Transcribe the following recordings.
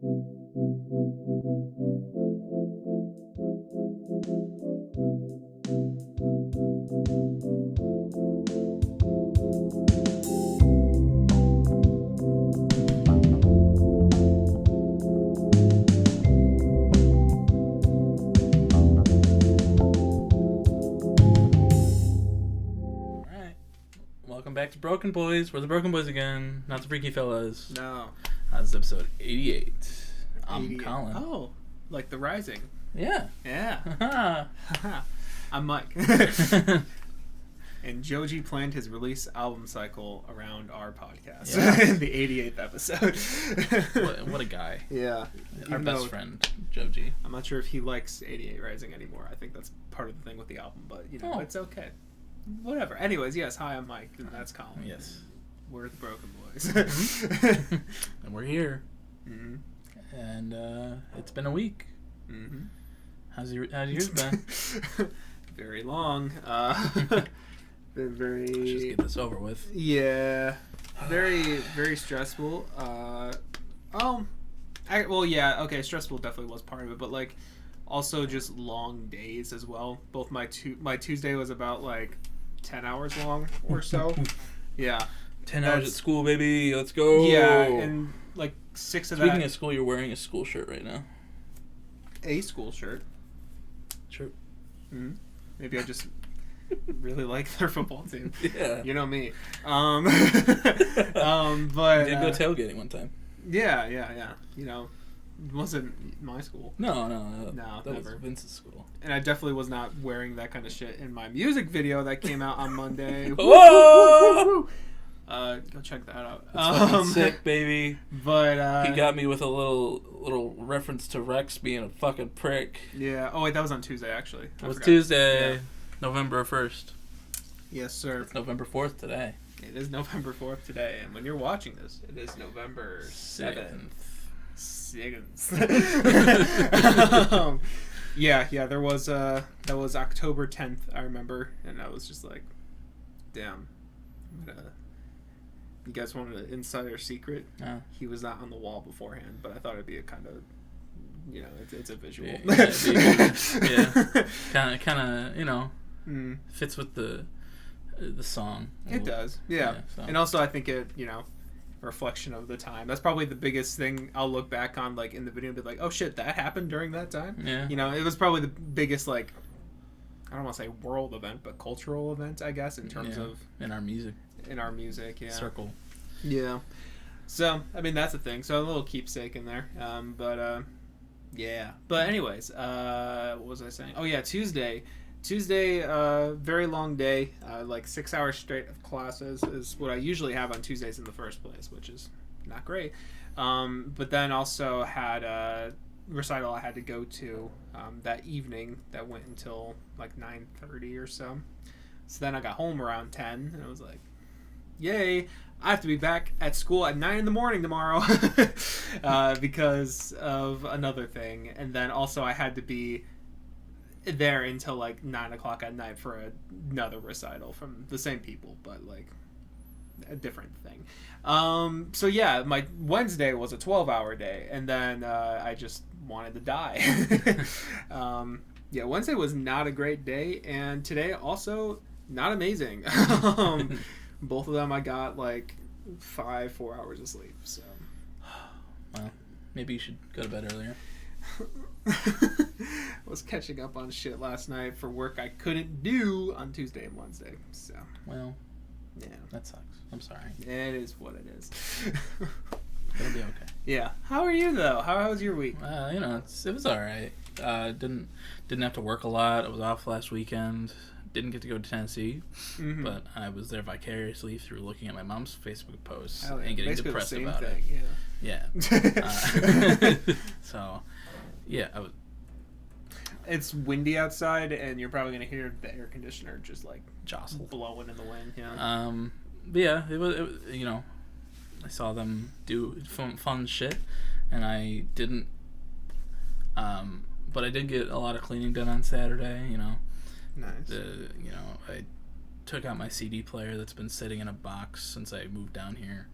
Welcome back to BrokeN Boys. We're the BrokeN Boys again, not the Freaky Fellas. No. This is episode 88. I'm 88. Colin. Oh, like The Rising. Yeah. Yeah. I'm Mike. And Joji planned his release album cycle around our podcast. Yeah. The 88th episode. What a guy. Yeah. Our best friend, Joji. I'm not sure if he likes 88 Rising anymore. I think that's part of the thing with the album, but, it's okay. Whatever. Anyways, yes, hi, I'm Mike, and that's Colin. Yes. We're the BrokeN Boys. Mm-hmm. And we're here. Mm-hmm. And it's been a week. Mm-hmm. How's yours been? Very long. Been very... Let's just get this over with. Yeah. Very, very stressful. Stressful definitely was part of it, but, like, also just long days as well. Both my Tuesday was about, like, 10 hours long or so. Yeah. 10 hours at school, baby. Let's go. Yeah, and, like, 6 of that... Speaking of school, you're wearing a school shirt right now. A school shirt. True. Mm-hmm. Maybe I just really like their football team. Yeah. You know me. You But... did go tailgating one time. Yeah. It wasn't my school. No, that never. was Vince's school. And I definitely was not wearing that kind of shit in my music video that came out on Monday. Whoa! Go check that out. That's fucking sick, baby. But he got me with a little reference to Rex being a fucking prick. Yeah. Oh wait, that was on Tuesday actually. It was Tuesday, yeah. November 1st. Yes, sir. It's November 4th today. It is November 4th today, and when you're watching this, it is November 7th. Yeah, there was that was October 10th, I remember, and I was just like, damn, you guys wanted an insider secret? He was not on the wall beforehand, but I thought it'd be a kind of, it's a visual. Yeah. kind of, fits with the song. It does, yeah. So. And also I think it, reflection of the time. That's probably the biggest thing I'll look back on, like, in the video and be like, oh shit, that happened during that time? Yeah. It was probably the biggest, like, I don't want to say world event, but cultural event, I guess, in terms of... In our music, yeah. Circle. Yeah. So, I mean, that's the thing. So, a little keepsake in there. Yeah. But anyways, what was I saying? Oh, yeah, Tuesday, very long day, like 6 hours straight of classes is what I usually have on Tuesdays in the first place, which is not great. But then also had a recital I had to go to that evening that went until like 9:30 or so. So then I got home around 10 and I was like, yay, I have to be back at school at 9 a.m. tomorrow because of another thing. And then also I had to be there until like 9 o'clock at night for another recital from the same people, but like a different thing. So yeah, my Wednesday was a 12-hour day, and then I just wanted to die. Yeah, Wednesday was not a great day, and today also not amazing. Both of them I got like 4 hours of sleep. So, well, maybe you should go to bed earlier. I was catching up on shit last night for work I couldn't do on Tuesday and Wednesday. So, well, yeah, that sucks. I'm sorry. It is what it is. It'll be okay. Yeah. How are you though? How was your week? It was all right. Didn't have to work a lot. I was off last weekend. Didn't get to go to Tennessee, but I was there vicariously through looking at my mom's Facebook posts and getting depressed about it. Yeah. So, yeah, I was. It's windy outside, and you're probably gonna hear the air conditioner just like jostle, blowing in the wind. Yeah. But yeah, it was I saw them do fun shit, and I didn't. But I did get a lot of cleaning done on Saturday. Nice. I took out my CD player that's been sitting in a box since I moved down here.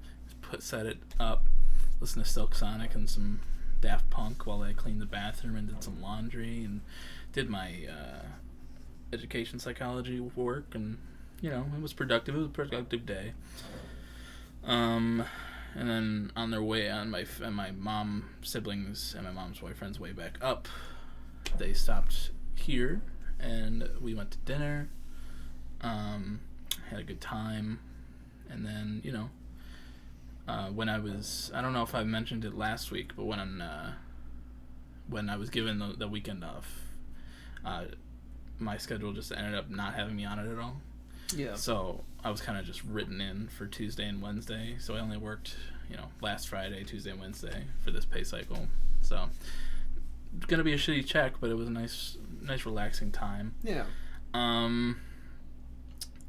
Set it up, listen to Silk Sonic and some Daft Punk while I cleaned the bathroom and did some laundry and did my education psychology work, and it was productive. It was a productive day. And then on their way on my mom siblings and my mom's boyfriend's way back up, they stopped here and we went to dinner. Had a good time, and then when I don't know if I mentioned it last week, but when I was given the weekend off, my schedule just ended up not having me on it at all. Yeah. So I was kind of just written in for Tuesday and Wednesday, so I only worked, last Friday, Tuesday, and Wednesday for this pay cycle. So it's gonna be a shitty check, but it was a nice relaxing time. Yeah.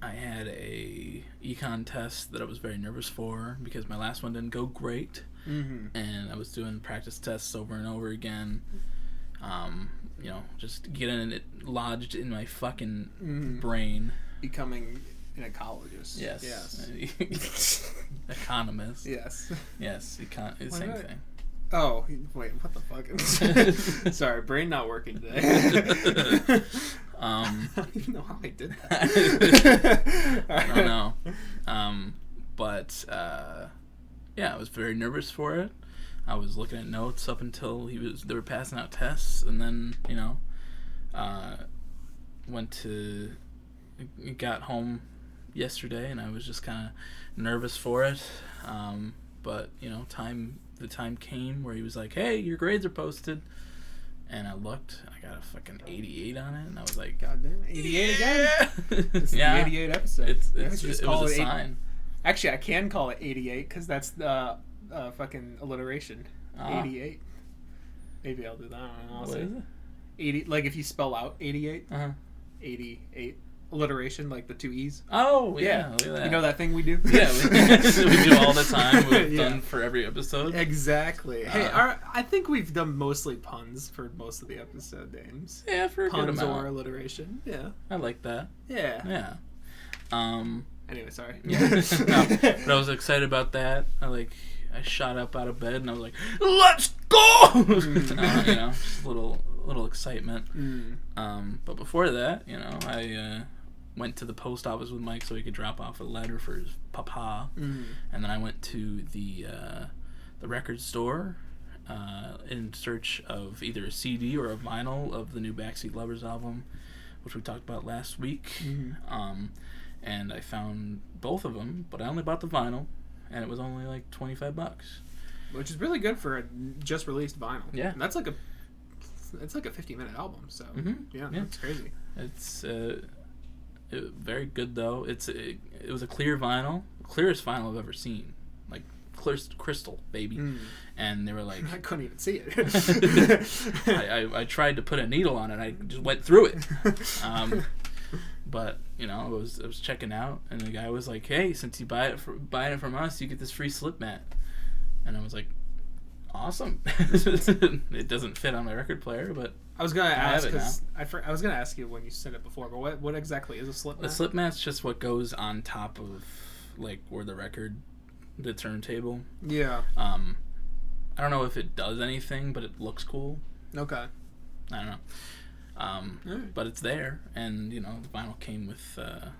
I had a econ test that I was very nervous for because my last one didn't go great, and I was doing practice tests over and over again. Just getting it lodged in my fucking brain. Becoming an ecologist. Yes. Economist. Yes. Yes. Same thing. Oh, wait, what the fuck? Sorry, brain not working today. I don't even know how I did that. I don't know. But I was very nervous for it. I was looking at notes up until they were passing out tests, and then, got home yesterday, and I was just kind of nervous for it. But, the time came where he was like, hey, your grades are posted. And I looked, and I got a fucking 88 on it, and I was like, God damn, 88 again? It's yeah. The 88 episode. It was a sign. Actually, I can call it 88, because that's the fucking alliteration. 88. Maybe I'll do that. I don't know. What is it? 80, like if you spell out 88, 88. Alliteration, like the two E's. Oh, yeah. Look at that. You know that thing we do? Yeah, we do all the time. We've done for every episode. Exactly. Hey, I think we've done mostly puns for most of the episode names. Yeah, for a good amount. Puns or alliteration. Yeah. I like that. Yeah. Yeah. Anyway, sorry. But I was excited about that. I shot up out of bed and I was like, let's go! Just a little excitement. But before that, I went to the post office with Mike so he could drop off a letter for his papa, and then I went to the record store in search of either a CD or a vinyl of the new Backseat Lovers album, which we talked about last week. And I found both of them, but I only bought the vinyl, and it was only like $25, which is really good for a just released vinyl. Yeah, and that's like it's like a 50-minute album, so yeah, that's crazy. It's very good though. It was a clear vinyl, clearest vinyl I've ever seen, like clear crystal, baby. And they were like, I couldn't even see it. I tried to put a needle on it. I just went through it. But I was checking out, and the guy was like, "Hey, since you buy it from us, you get this free slip mat." And I was like, "Awesome!" It doesn't fit on my record player, but I was gonna ask because I was gonna ask you when you said it before, but what exactly is a slip mat? A slip mat's just what goes on top of where the turntable. Yeah. I don't know if it does anything, but it looks cool. Okay. I don't know. But it's there, and the vinyl came with a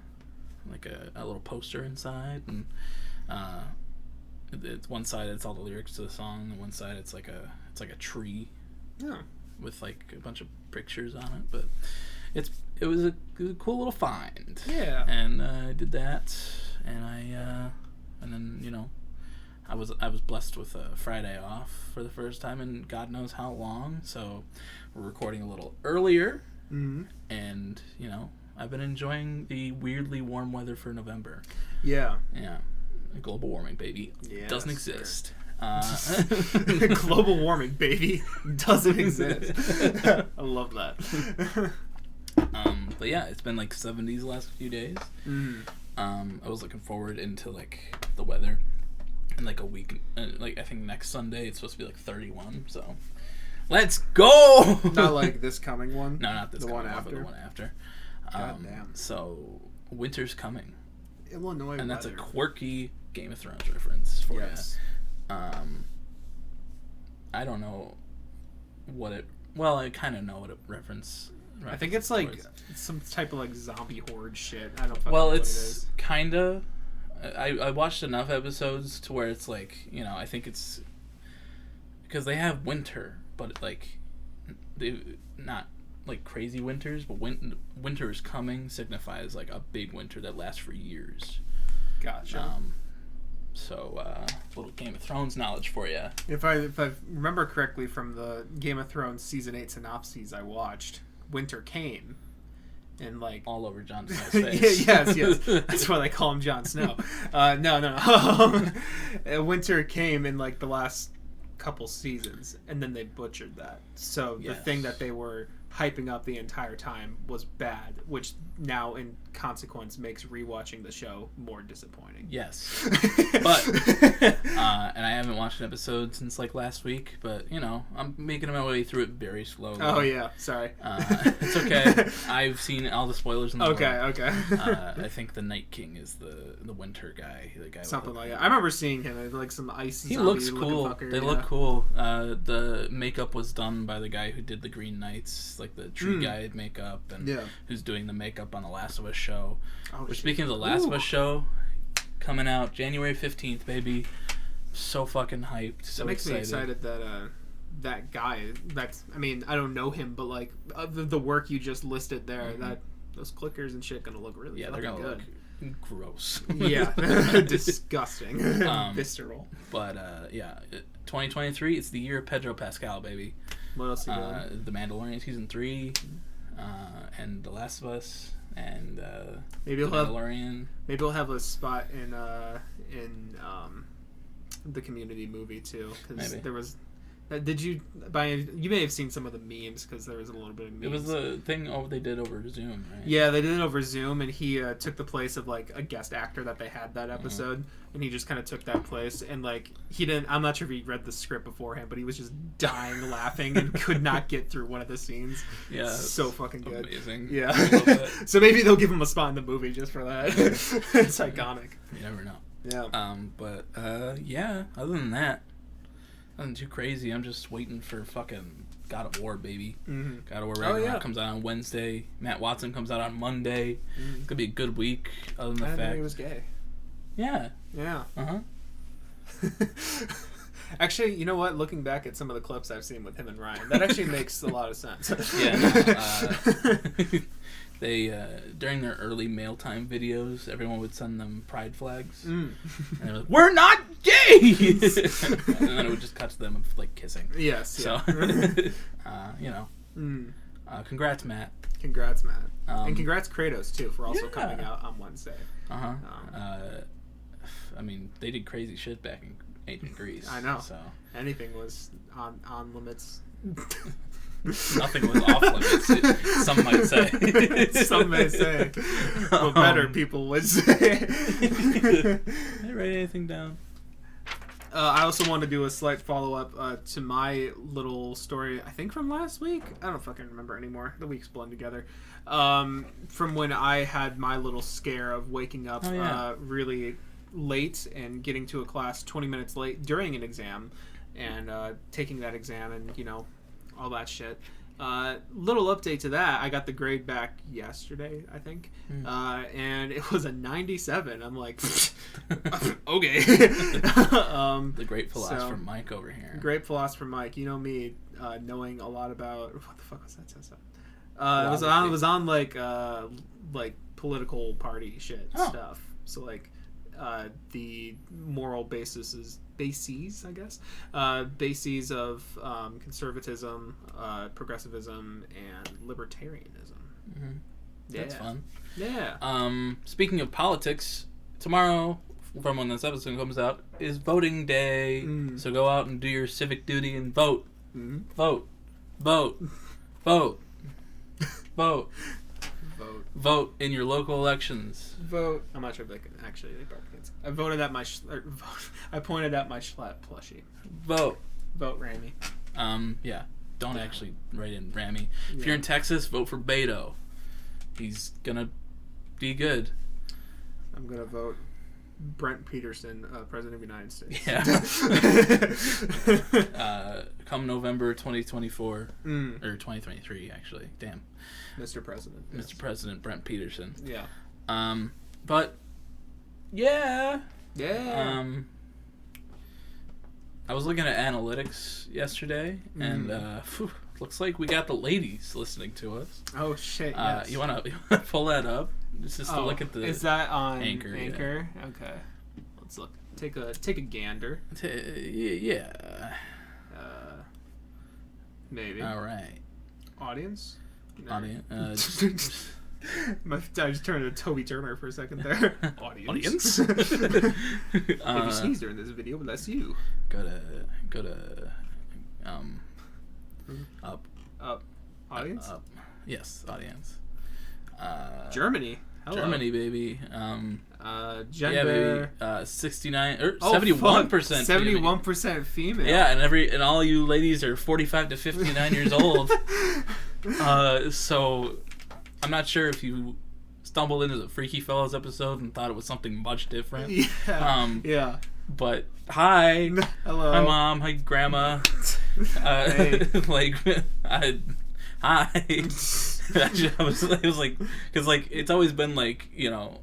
little poster inside, and it's one side it's all the lyrics to the song, and one side it's like a tree, with a bunch of pictures on it. But it was a cool little find. Yeah. And I did that, and and then I was blessed with a Friday off for the first time in God knows how long, so we're recording a little earlier, and I've been enjoying the weirdly warm weather for November. Yeah. Global warming, baby. Yes, doesn't exist. Global warming, baby, doesn't exist. I love that. But yeah, it's been 70s the last few days. I was looking forward into the weather. In a week, I think next Sunday it's supposed to be 31. So, let's go! Not this coming one. No, not this the coming one one, after. but the one after. God damn. So winter's coming. Illinois and that's weather. a quirky Game of Thrones reference for you. I don't know what it. Well, I kind of know what it reference. I think it's like some type of like zombie horde shit. I don't fucking know well, what it it's is. kind of. I watched enough episodes to where it's like, you know, I think it's because they have winter, but like they not like crazy winters, but winter is coming signifies like a big winter that lasts for years. Gotcha. So little Game of Thrones knowledge for you. If I remember correctly from the Game of Thrones season 8 synopses I watched, winter came. And like all over Jon Snow's face. yes. That's why they call him Jon Snow. No. Winter came in like the last couple seasons, and then they butchered that. So the thing that they were hyping up the entire time was bad, which now in consequence makes rewatching the show more disappointing. Yes. But and I haven't watched an episode since like last week, but you know, I'm making my way through it very slowly. Oh yeah, sorry. It's okay. I've seen all the spoilers in the world. Okay. I think the Night King is the winter guy, the guy something like that. I remember seeing him in like some ice. He looks cool. They look cool. The makeup was done by the guy who did the Green Knights, like the Tree Guide makeup, and who's doing the makeup on the Last of Us show. We're speaking of the Last of Us show, coming out January 15th, baby. So fucking hyped. So that makes excited. me excited that that guy. That's. I mean, I don't know him, but like the work you just listed there, that those clickers and shit gonna look really fucking they're gonna good. look gross. Yeah, disgusting, visceral. But 2023. It's the year of Pedro Pascal, baby. What else you doing? The Mandalorian season 3, and The Last of Us, and maybe The Mandalorian. Maybe we'll have a spot in the Community movie too, because there was. Did you you may have seen some of the memes because there was a little bit of memes. It was the thing they did over Zoom, right? Yeah, they did it over Zoom, and he took the place of like a guest actor that they had that episode, and he just kind of took that place, and like he didn't. I'm not sure if he read the script beforehand, but he was just dying laughing and could not get through one of the scenes. Yeah, so fucking good. Amazing. Yeah, so maybe they'll give him a spot in the movie just for that. It's iconic. You never know. Yeah. But other than that. Nothing too crazy. I'm just waiting for fucking God of War, baby. Mm-hmm. God of War Ragnarok comes out on Wednesday. Matt Watson comes out on Monday. Mm-hmm. It's gonna be a good week. Other than the I didn't fact know he was gay. Yeah. Actually, you know what? Looking back at some of the clips I've seen with him and Ryan, that actually makes a lot of sense. They during their early mail time videos, everyone would send them pride flags, and they were like, "We're not gay," and then it would just cut to them like kissing. Yes. So, congrats, Matt. Congrats, Matt, and congrats Kratos too for also coming out on Wednesday. I mean, they did crazy shit back in ancient Greece. I know. So anything was on limits. Nothing was off limits. Some might say. Some may say. Well, better people would say. Did I write anything down? I also want to do a slight follow-up to my little story, I think from last week. I don't fucking remember anymore. The weeks blend together. From when I had my little scare of waking up really late and getting to a class 20 minutes late during an exam and taking that exam and, all that shit. Little update to that. I got the grade back yesterday, I think, and it was a 97. I'm like, okay. The great philosopher Mike over here. Great philosopher Mike. You know me, knowing a lot about what the fuck was that? It was on like political party shit stuff. So like. The moral bases, I guess, bases of conservatism, progressivism, and libertarianism. Mm-hmm. That's fun. Yeah. Speaking of politics, tomorrow, from when this episode comes out, is voting day. So go out and do your civic duty and vote. Vote. Vote. Vote. Vote. Vote in your local elections. Vote. I'm not sure if they can actually. They probably can't. I voted at my. I pointed at my Schlatt plushie. Vote. Vote Rami. Yeah. Don't actually write in Rami. If you're in Texas, vote for Beto. He's gonna be good. I'm gonna vote Brent Peterson, President of the United States. Yeah. Come November 2024 or 2023, actually. Damn. Mr. President. Mr. President Brent Peterson. Yeah. But yeah. Yeah. I was looking at analytics yesterday, and looks like we got the ladies listening to us. Oh shit! Yes. You wanna pull that up? Just to look at the. Is that on Anchor? Anchor? Yeah. Okay. Let's look. Take a gander. Yeah. Maybe. All right. Audience. No. Audience. I just turned to Toby Turner for a second there. Audience. If you sneeze during this video, but that's you. Go to up. Audience. Up. Yes, audience. Germany. Hello. Germany, baby. Gender. Yeah, baby. 69 or 71%. 71% female. Yeah, and all you ladies are 45 to 59 years old. So I'm not sure if you stumbled into the Freaky Fellas episode and thought it was something much different. Yeah. Yeah. But hi. Hello. Hi, Mom. Hi, Grandma. Hey. Hi. It was like, because like it's always been like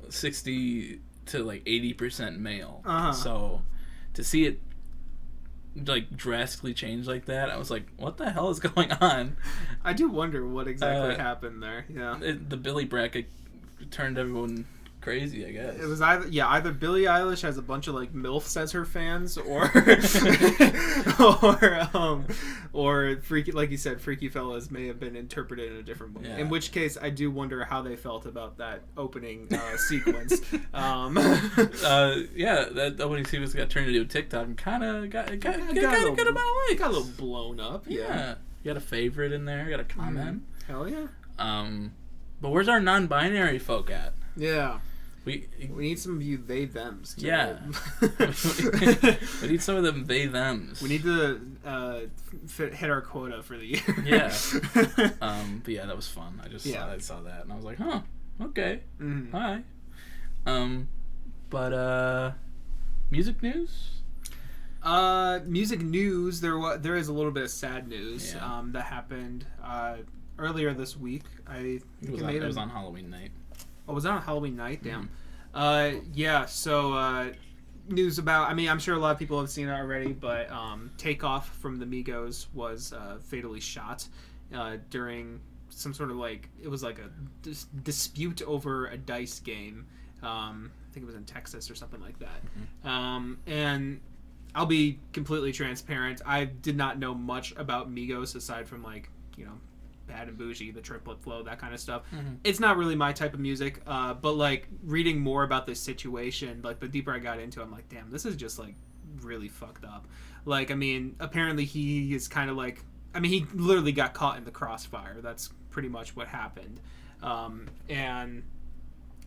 60 to like 80% male. So to see it like drastically change like that, I was like, what the hell is going on? I do wonder what exactly happened there. Yeah. The Billy bracket turned everyone crazy, I guess. It was either Billie Eilish has a bunch of like MILFs as her fans, or Freaky, like you said, Freaky Fellas may have been interpreted in a different way. Yeah. In which case, I do wonder how they felt about that opening sequence. Yeah, that opening sequence got turned into a TikTok and kind of got a good amount of likes. Got a little blown up. Yeah. You got a favorite in there. You got a comment. Hell yeah. But where's our non-binary folk at? Yeah. We need some of you they thems. Yeah. We need some of them they thems. We need to hit our quota for the year. Yeah. But yeah, that was fun. I saw that and I was like, huh, okay. Mm-hmm. Hi. But music news? Music news. There is a little bit of sad news that happened earlier this week. It was on Halloween night. Oh, was that on Halloween night? Damn. Yeah, so news about... I mean, I'm sure a lot of people have seen it already, but Takeoff from the Migos was fatally shot during some sort of like... It was like a dispute over a dice game. I think it was in Texas or something like that. Mm-hmm. And I'll be completely transparent. I did not know much about Migos aside from like, Bad and Bougie, the Triplet Flow, that kind of stuff. Mm-hmm. It's not really my type of music, but like reading more about this situation, like the deeper I got into it, I'm like, damn, this is just like really fucked up. Like, I mean, apparently he is kind of like, I mean, he literally got caught in the crossfire. That's pretty much what happened. And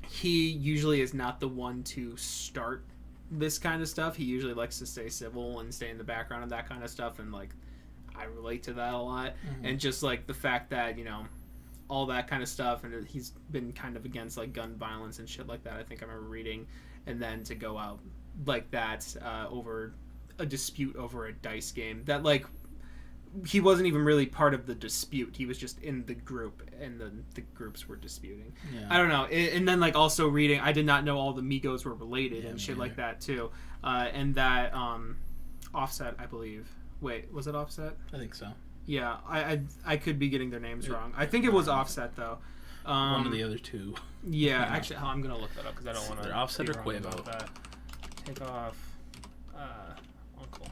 he usually is not the one to start this kind of stuff. He usually likes to stay civil and stay in the background and that kind of stuff, and like I relate to that a lot. Mm-hmm. And just like the fact that all that kind of stuff, and he's been kind of against like gun violence and shit like that, I think I remember reading, and then to go out like that over a dispute over a dice game that like he wasn't even really part of the dispute. He was just in the group, and the groups were disputing. Yeah. I don't know. And then like also reading, I did not know all the Migos were related and shit like that too. And that Offset, I believe. Wait, was it Offset? I think so. Yeah, I could be getting their names wrong. I think it was Offset though. One of the other two. Yeah, actually, I'm gonna look that up because I don't want to. They're Offset or Quavo. Takeoff, Uncle.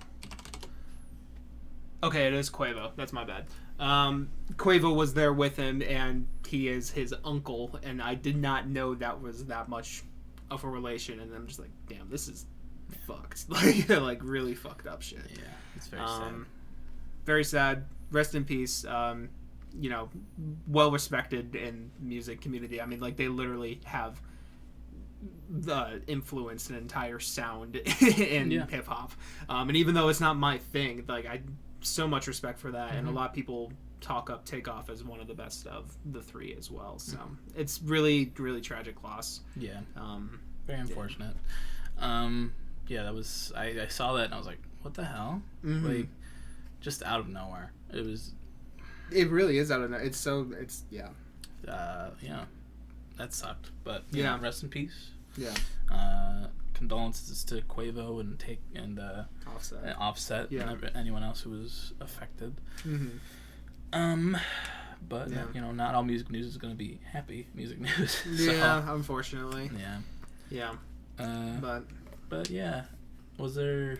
Okay, it is Quavo. That's my bad. Quavo was there with him, and he is his uncle, and I did not know that was that much of a relation, and I'm just like, damn, this is fucked. like really fucked up shit. Yeah, it's very sad. Very sad. Rest in peace. Well respected in music community. I mean, like they literally have influenced an entire sound in hip hop. And even though it's not my thing, like I so much respect for that, and a lot of people talk up Takeoff as one of the best of the three as well. So it's really, really tragic loss. Yeah. Very unfortunate. Yeah, that was I saw that and I was like, what the hell? Like, just out of nowhere. It really is out of nowhere. Yeah, that sucked. But you know, rest in peace. Yeah. Condolences to Quavo and Offset, yeah. and anyone else who was affected. But you know, not all music news is going to be happy music news. So, yeah, unfortunately. Yeah. But yeah, was there?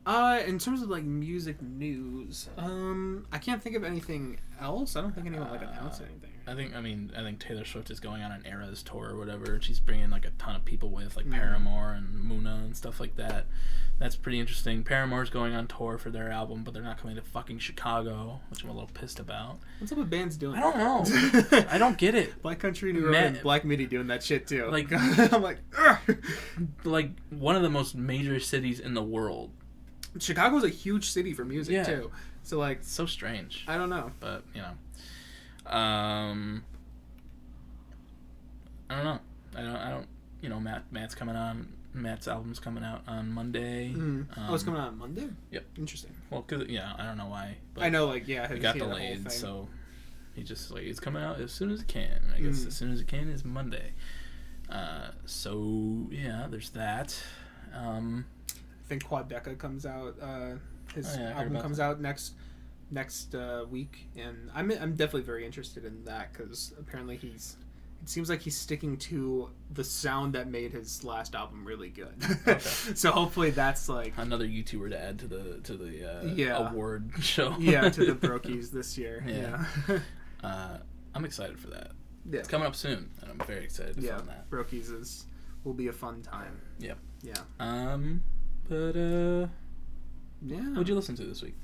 In terms of like music news, I can't think of anything else. I don't think anyone like announced anything. I think Taylor Swift is going on an Eras tour or whatever. She's bringing like a ton of people with, like Paramore and Muna and stuff like that. That's pretty interesting. Paramore's going on tour for their album, but they're not coming to fucking Chicago, which I'm a little pissed about. What's up with bands doing? I don't know. I don't get it. Black Country New Road and Black Midi doing that shit too. Like, I'm like, like one of the most major cities in the world. Chicago's a huge city for music too. So like, so strange. I don't know, but you know, I don't know. I don't. You know, Matt's coming on. Matt's album's coming out on Monday. It's coming out on Monday? Yep. Interesting. Well, cause I don't know why. But I know, like, yeah, it got delayed, so he just like it's coming out as soon as it can. I guess as soon as it can is Monday. So yeah, there's that. I think Quadeca comes out. His album comes out next week, and I'm definitely very interested in that because apparently it seems like he's sticking to the sound that made his last album really good. Okay. So hopefully that's like another YouTuber to add to the award show. Yeah, to the Brokies this year. Yeah. I'm excited for that. Yeah. It's coming up soon, and I'm very excited to film that. Brokies will be a fun time. Yep. Yeah. But yeah. What'd you listen to this week?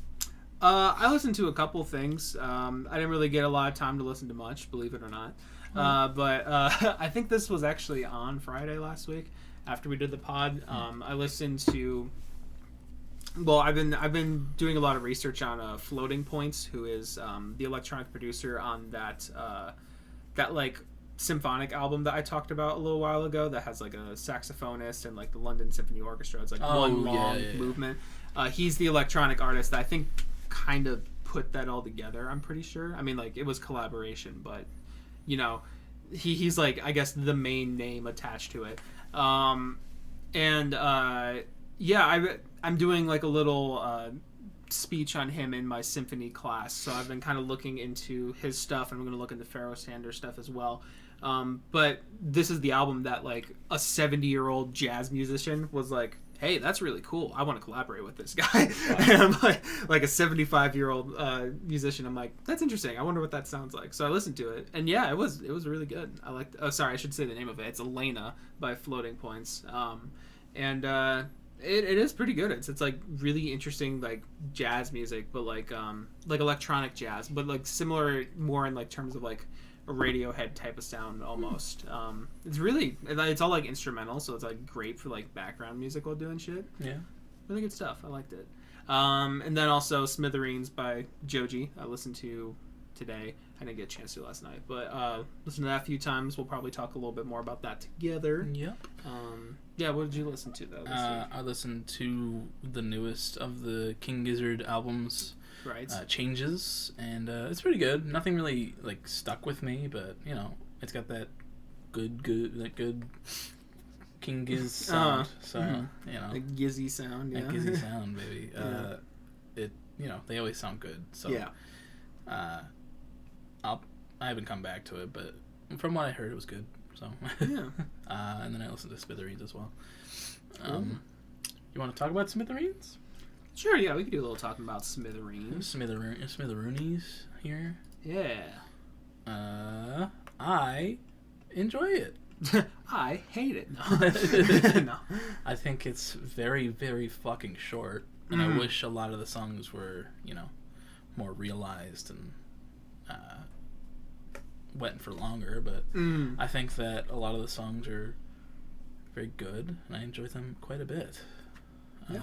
I listened to a couple things. I didn't really get a lot of time to listen to much, believe it or not. But I think this was actually on Friday last week after we did the pod. I listened to. Well, I've been doing a lot of research on Floating Points, who is the electronic producer on that like symphonic album that I talked about a little while ago that has like a saxophonist and like the London Symphony Orchestra. It's like one long movement. He's the electronic artist that I think kind of put that all together. I'm pretty sure. I mean, like it was collaboration, but you know, he's like I guess the main name attached to it. I'm doing like a little speech on him in my symphony class, so I've been kind of looking into his stuff, and I'm going to look into Pharoah Sanders stuff as well. But this is the album that like a 70-year-old jazz musician was like, hey, that's really cool. I want to collaborate with this guy. Wow. And I'm like a 75-year-old musician. I'm like, that's interesting. I wonder what that sounds like. So I listened to it, and yeah, it was really good. I liked. Oh, sorry, I should say the name of it. It's Elena by Floating Points. It is pretty good. It's like really interesting like jazz music, but like electronic jazz, but like similar more in like terms of like a Radiohead type of sound almost. It's all like instrumental, so it's like great for like background music while doing shit. Yeah, really good stuff. I liked it. And then also Smithereens by Joji. I listened to today. I didn't get a chance to last night, but listened to that a few times. We'll probably talk a little bit more about that together. Yep. Yeah, what did you listen to though? I listened to the newest of the King Gizzard albums, right? Changes, and it's pretty good. Nothing really like stuck with me, but you know, it's got that good King Giz sound. So you know, the Gizzy sound, yeah. That Gizzy sound, baby. It they always sound good. So yeah. I haven't come back to it, but from what I heard, it was good. So yeah. And then I listened to Smithereens as well. You want to talk about Smithereens? Sure. Yeah, we could do a little talking about Smithereens. Smithereens here. Yeah. I enjoy it. I hate it. No. No. I think it's very, very fucking short, and I wish a lot of the songs were, more realized and went for longer. But I think that a lot of the songs are very good, and I enjoy them quite a bit. Yeah.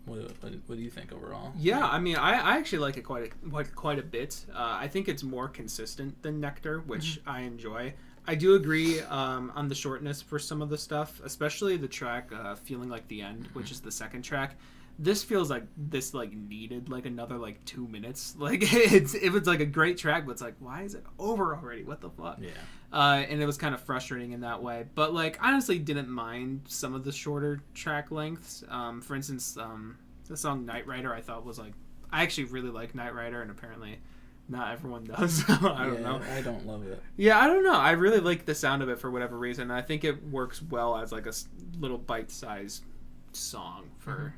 What do you think overall? Yeah, I mean, I actually like it quite a bit. I think it's more consistent than Nectar, which I enjoy. I do agree on the shortness for some of the stuff, especially the track "Feeling Like the End," which is the second track. This feels like this like needed like another like 2 minutes. Like it was like a great track, but it's like, why is it over already? What the fuck? Yeah. And it was kind of frustrating in that way. But like, I honestly didn't mind some of the shorter track lengths. For instance, the song "Night Rider" I thought was like, I actually really like "Night Rider," and apparently not everyone does. I don't know. I don't love it. Yeah, I don't know. I really like the sound of it for whatever reason. I think it works well as like a little bite-sized song for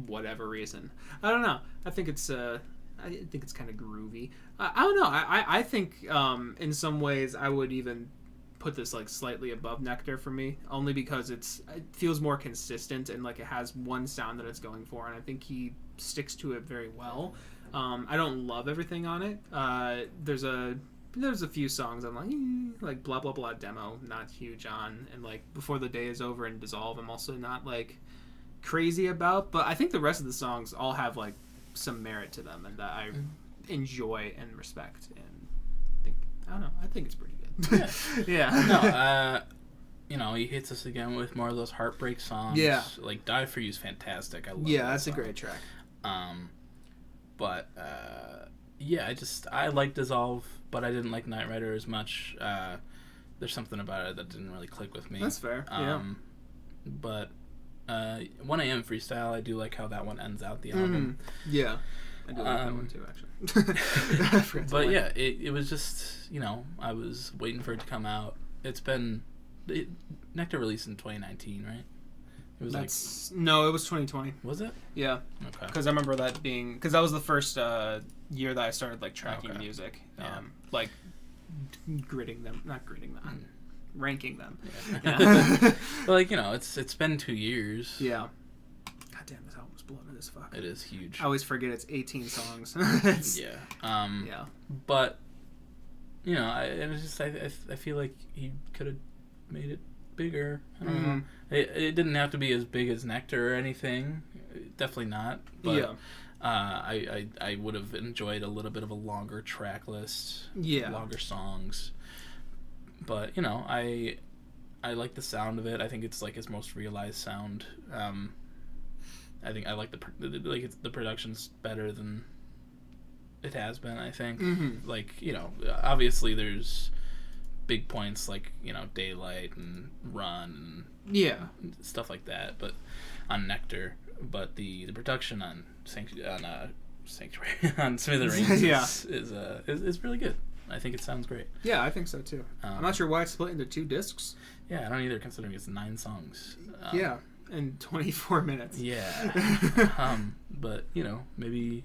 whatever reason. I don't know. I think it's kind of groovy. I don't know. I think in some ways I would even put this like slightly above Nectar for me, only because it feels more consistent and like it has one sound that it's going for, and I think he sticks to it very well. I don't love everything on it. There's a few songs I'm like blah blah blah demo, not huge on, and like Before the Day Is Over and Dissolve I'm also not like crazy about, but I think the rest of the songs all have like some merit to them and that I enjoy and respect, and I think it's pretty good. Yeah. No, he hits us again with more of those heartbreak songs. Yeah. Like Die For You is fantastic. I love that's song. A great track. But I like Dissolve, but I didn't like Night Rider as much. There's something about it that didn't really click with me. That's fair. But 1 a.m. Freestyle, I do like how that one ends out the album. Yeah. I do like that one too, actually. But yeah, it was just, I was waiting for it to come out. Nectar released in 2019, right? It was no, it was 2020. Was it? Yeah. Okay. Because I remember that being, because that was the first year that I started like tracking music, like ranking them. Yeah. But it's been 2 years. Yeah. God damn, this album's bloated as fuck. It is huge. I always forget it's 18 songs. Yeah. Yeah. But I feel like he could have made it bigger. I don't know. It didn't have to be as big as Nectar or anything. Definitely not. But I would have enjoyed a little bit of a longer track list. Yeah. Longer songs. But I like the sound of it. I think it's like his most realized sound. I think I like the production's better than it has been. I think obviously there's big points like Daylight and Run and stuff like that, but on Nectar, but the production on Sanctuary on Smithereens is really good. I think it sounds great. Yeah, I think so too. I'm not sure why it's split into 2 discs. Yeah, I don't either, considering it's 9 songs. In 24 minutes. Yeah. But maybe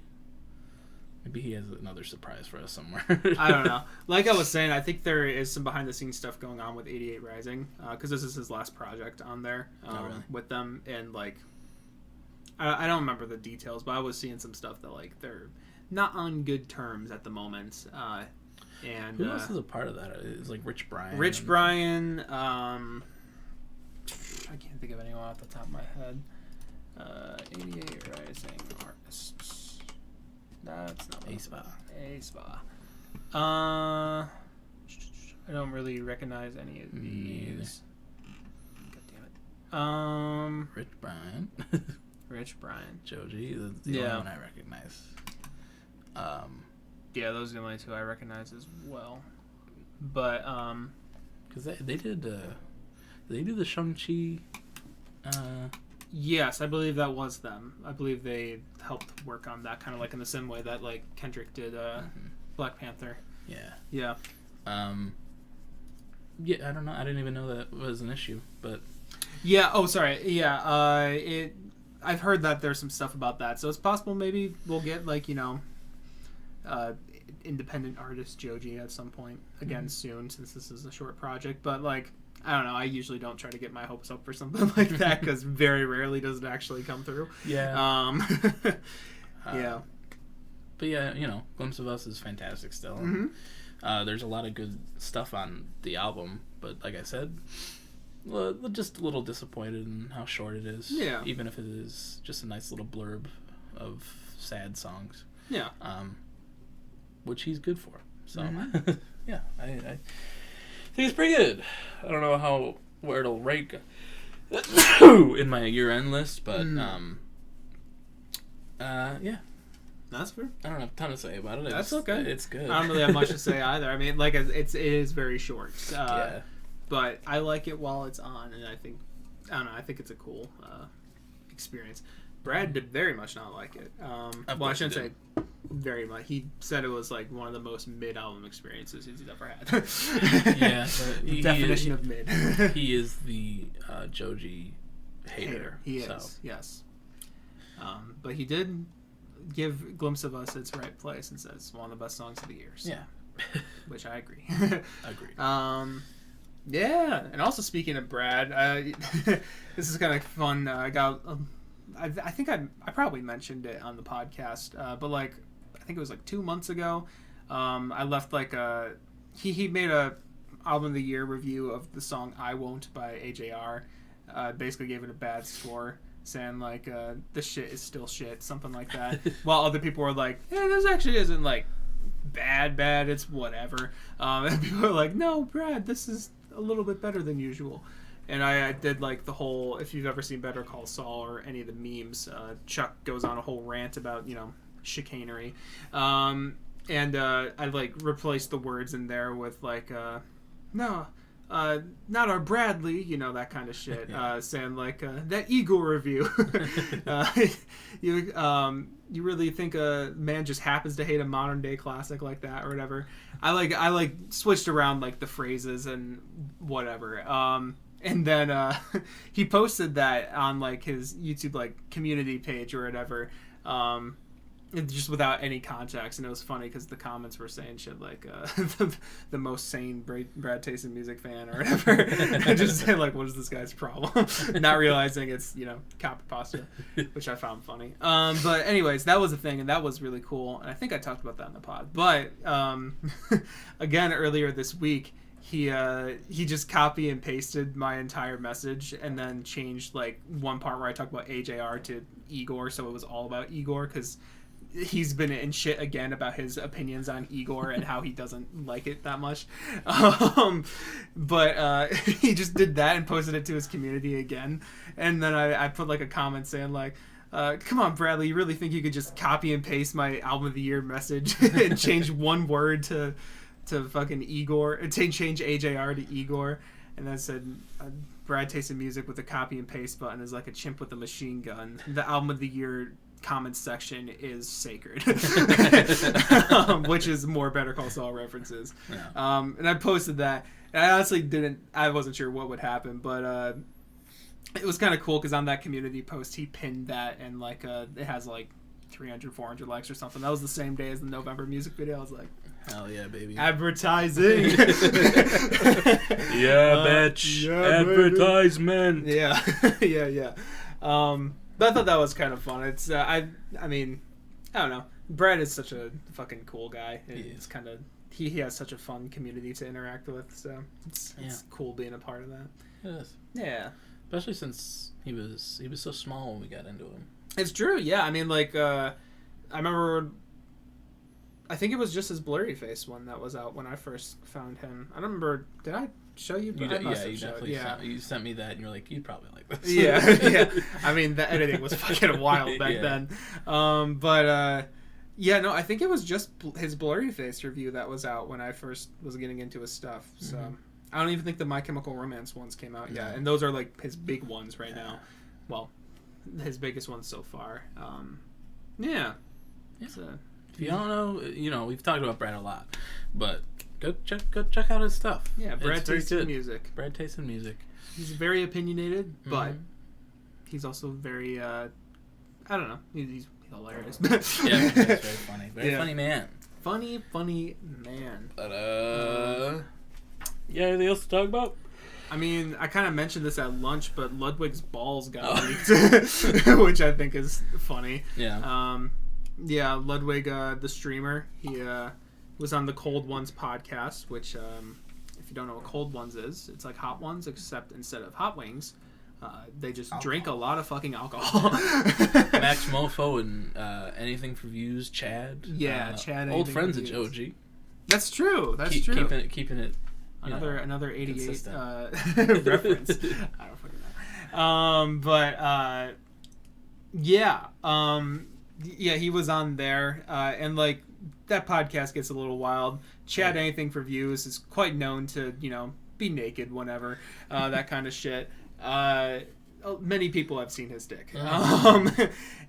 he has another surprise for us somewhere. I don't know. Like I was saying, I think there is some behind the scenes stuff going on with 88 Rising, because this is his last project on there with them, and like I don't remember the details, but I was seeing some stuff that like they're not on good terms at the moment. And who else is a part of that? It's like Rich Brian. Rich Brian. I can't think of anyone off the top of my head. 88 Rising artists. That's not A-Spa. I don't really recognize any of these. God damn it. Rich Brian. Joji. That's the only one I recognize. Yeah, those are the only 2 I recognize as well. But because they did they do the Shang-Chi. Yes, I believe that was them. I believe they helped work on that, kind of like in the same way that like Kendrick did Black Panther. Yeah. Yeah. Yeah, I don't know. I didn't even know that was an issue, but yeah. Oh, sorry. Yeah. I've heard that there's some stuff about that, so it's possible maybe we'll get like independent artist Joji at some point again soon, since this is a short project. But like, I don't know. I usually don't try to get my hopes up for something like that, because very rarely does it actually come through. Yeah. Yeah. But yeah, Glimpse of Us is fantastic still. There's a lot of good stuff on the album, but like I said, just a little disappointed in how short it is. Yeah. Even if it is just a nice little blurb of sad songs. Yeah. Which he's good for. So yeah, think it's pretty good. I don't know where it'll rank in my year-end list, but yeah. That's fair. I don't have a ton to say about it. That's okay. It's good. I don't really have much to say either. I mean, like, it is very short. Yeah. But I like it while it's on, and I think it's a cool experience. Brad did very much not like it. Well, I shouldn't say very much. He said it was like one of the most mid-album experiences he's ever had. Yeah. Definition of mid. He is the Joji hater. He is, so. yes. But he did give a glimpse of us its right place and says it's one of the best songs of the year. So, yeah. Which I agree. Agreed. Yeah, and also speaking of Brad, this is kind of fun. I got, I think I probably mentioned it on the podcast, but like I think it was like 2 months ago, I left like he made a album of the year review of the song "I Won't" by AJR. Basically gave it a bad score, saying like this shit is still shit, something like that. While other people were like, "Yeah, this actually isn't like bad. It's whatever." And people were like, "No, Brad, this is a little bit better than usual." And I did like the whole, if you've ever seen Better Call Saul or any of the memes, Chuck goes on a whole rant about, chicanery. And I like replaced the words in there with like, no, not our Bradley, that kind of shit. Saying like, that Igor review. You really think a man just happens to hate a modern day classic like that or whatever? I switched around like the phrases and whatever. And then he posted that on like his YouTube like community page or whatever, just without any context. And it was funny because the comments were saying shit like the most sane Brad Tayson music fan or whatever. And just saying like, what is this guy's problem? Not realizing it's copy pasta, which I found funny. But anyways, that was a thing, and that was really cool. And I think I talked about that in the pod. But again, earlier this week, he just copy and pasted my entire message and then changed like one part where I talked about AJR to Igor, so it was all about Igor because he's been in shit again about his opinions on Igor and how he doesn't like it that much. But he just did that and posted it to his community again, and then I put like a comment saying like, come on, Bradley, you really think you could just copy and paste my album of the year message and change one word to fucking Igor, change AJR to Igor? And then said, Brad Tayson music with a copy and paste button is like a chimp with a machine gun. The album of the year comments section is sacred. Which is more Better Call Saul references. Yeah. And I posted that, and I honestly wasn't sure what would happen, but it was kind of cool because on that community post he pinned that, and like it has like 300-400 likes or something. That was the same day as the November music video. I was like, hell yeah, baby. Advertising. Yeah, bitch. Yeah, advertisement. Baby. Yeah. But I thought that was kind of fun. It's I mean, I don't know. Brad is such a fucking cool guy. It's kind of he has such a fun community to interact with. So it's cool being a part of that. It is. Yeah. Especially since he was so small when we got into him. It's true. Yeah. I mean, like I remember. I think it was just his blurry face one that was out when I first found him. I don't remember. Did I show you? You sent me that, and you're like, you'd probably like this. Yeah. I mean, the editing was fucking wild back then. I think it was just his blurry face review that was out when I first was getting into his stuff. So I don't even think the My Chemical Romance ones came out yet, and those are like his big ones right now. Well, his biggest ones so far. If you don't know, we've talked about Brad a lot, but go check out his stuff. Yeah, Brad Tayson music. Brad Tayson music. He's very opinionated, but he's also very, I don't know, he's hilarious. Yeah, he's very funny. Very funny man. Funny man. But, anything else to talk about? I mean, I kind of mentioned this at lunch, but Ludwig's balls got leaked, which I think is funny. Yeah. Yeah, Ludwig, the streamer, he was on the Cold Ones podcast, which, if you don't know what Cold Ones is, it's like Hot Ones, except instead of hot wings, they just drink a lot of fucking alcohol. Max Mofo and Anything for Views, Chad. Yeah, Chad. Old friends of Joji. That's true. That's true. Keeping it Another 88 consistent. reference. I don't fucking know. But yeah, he was on there, and like that podcast gets a little wild. Chad Anything for Views is quite known to be naked whenever, that kind of shit. Many people have seen his dick.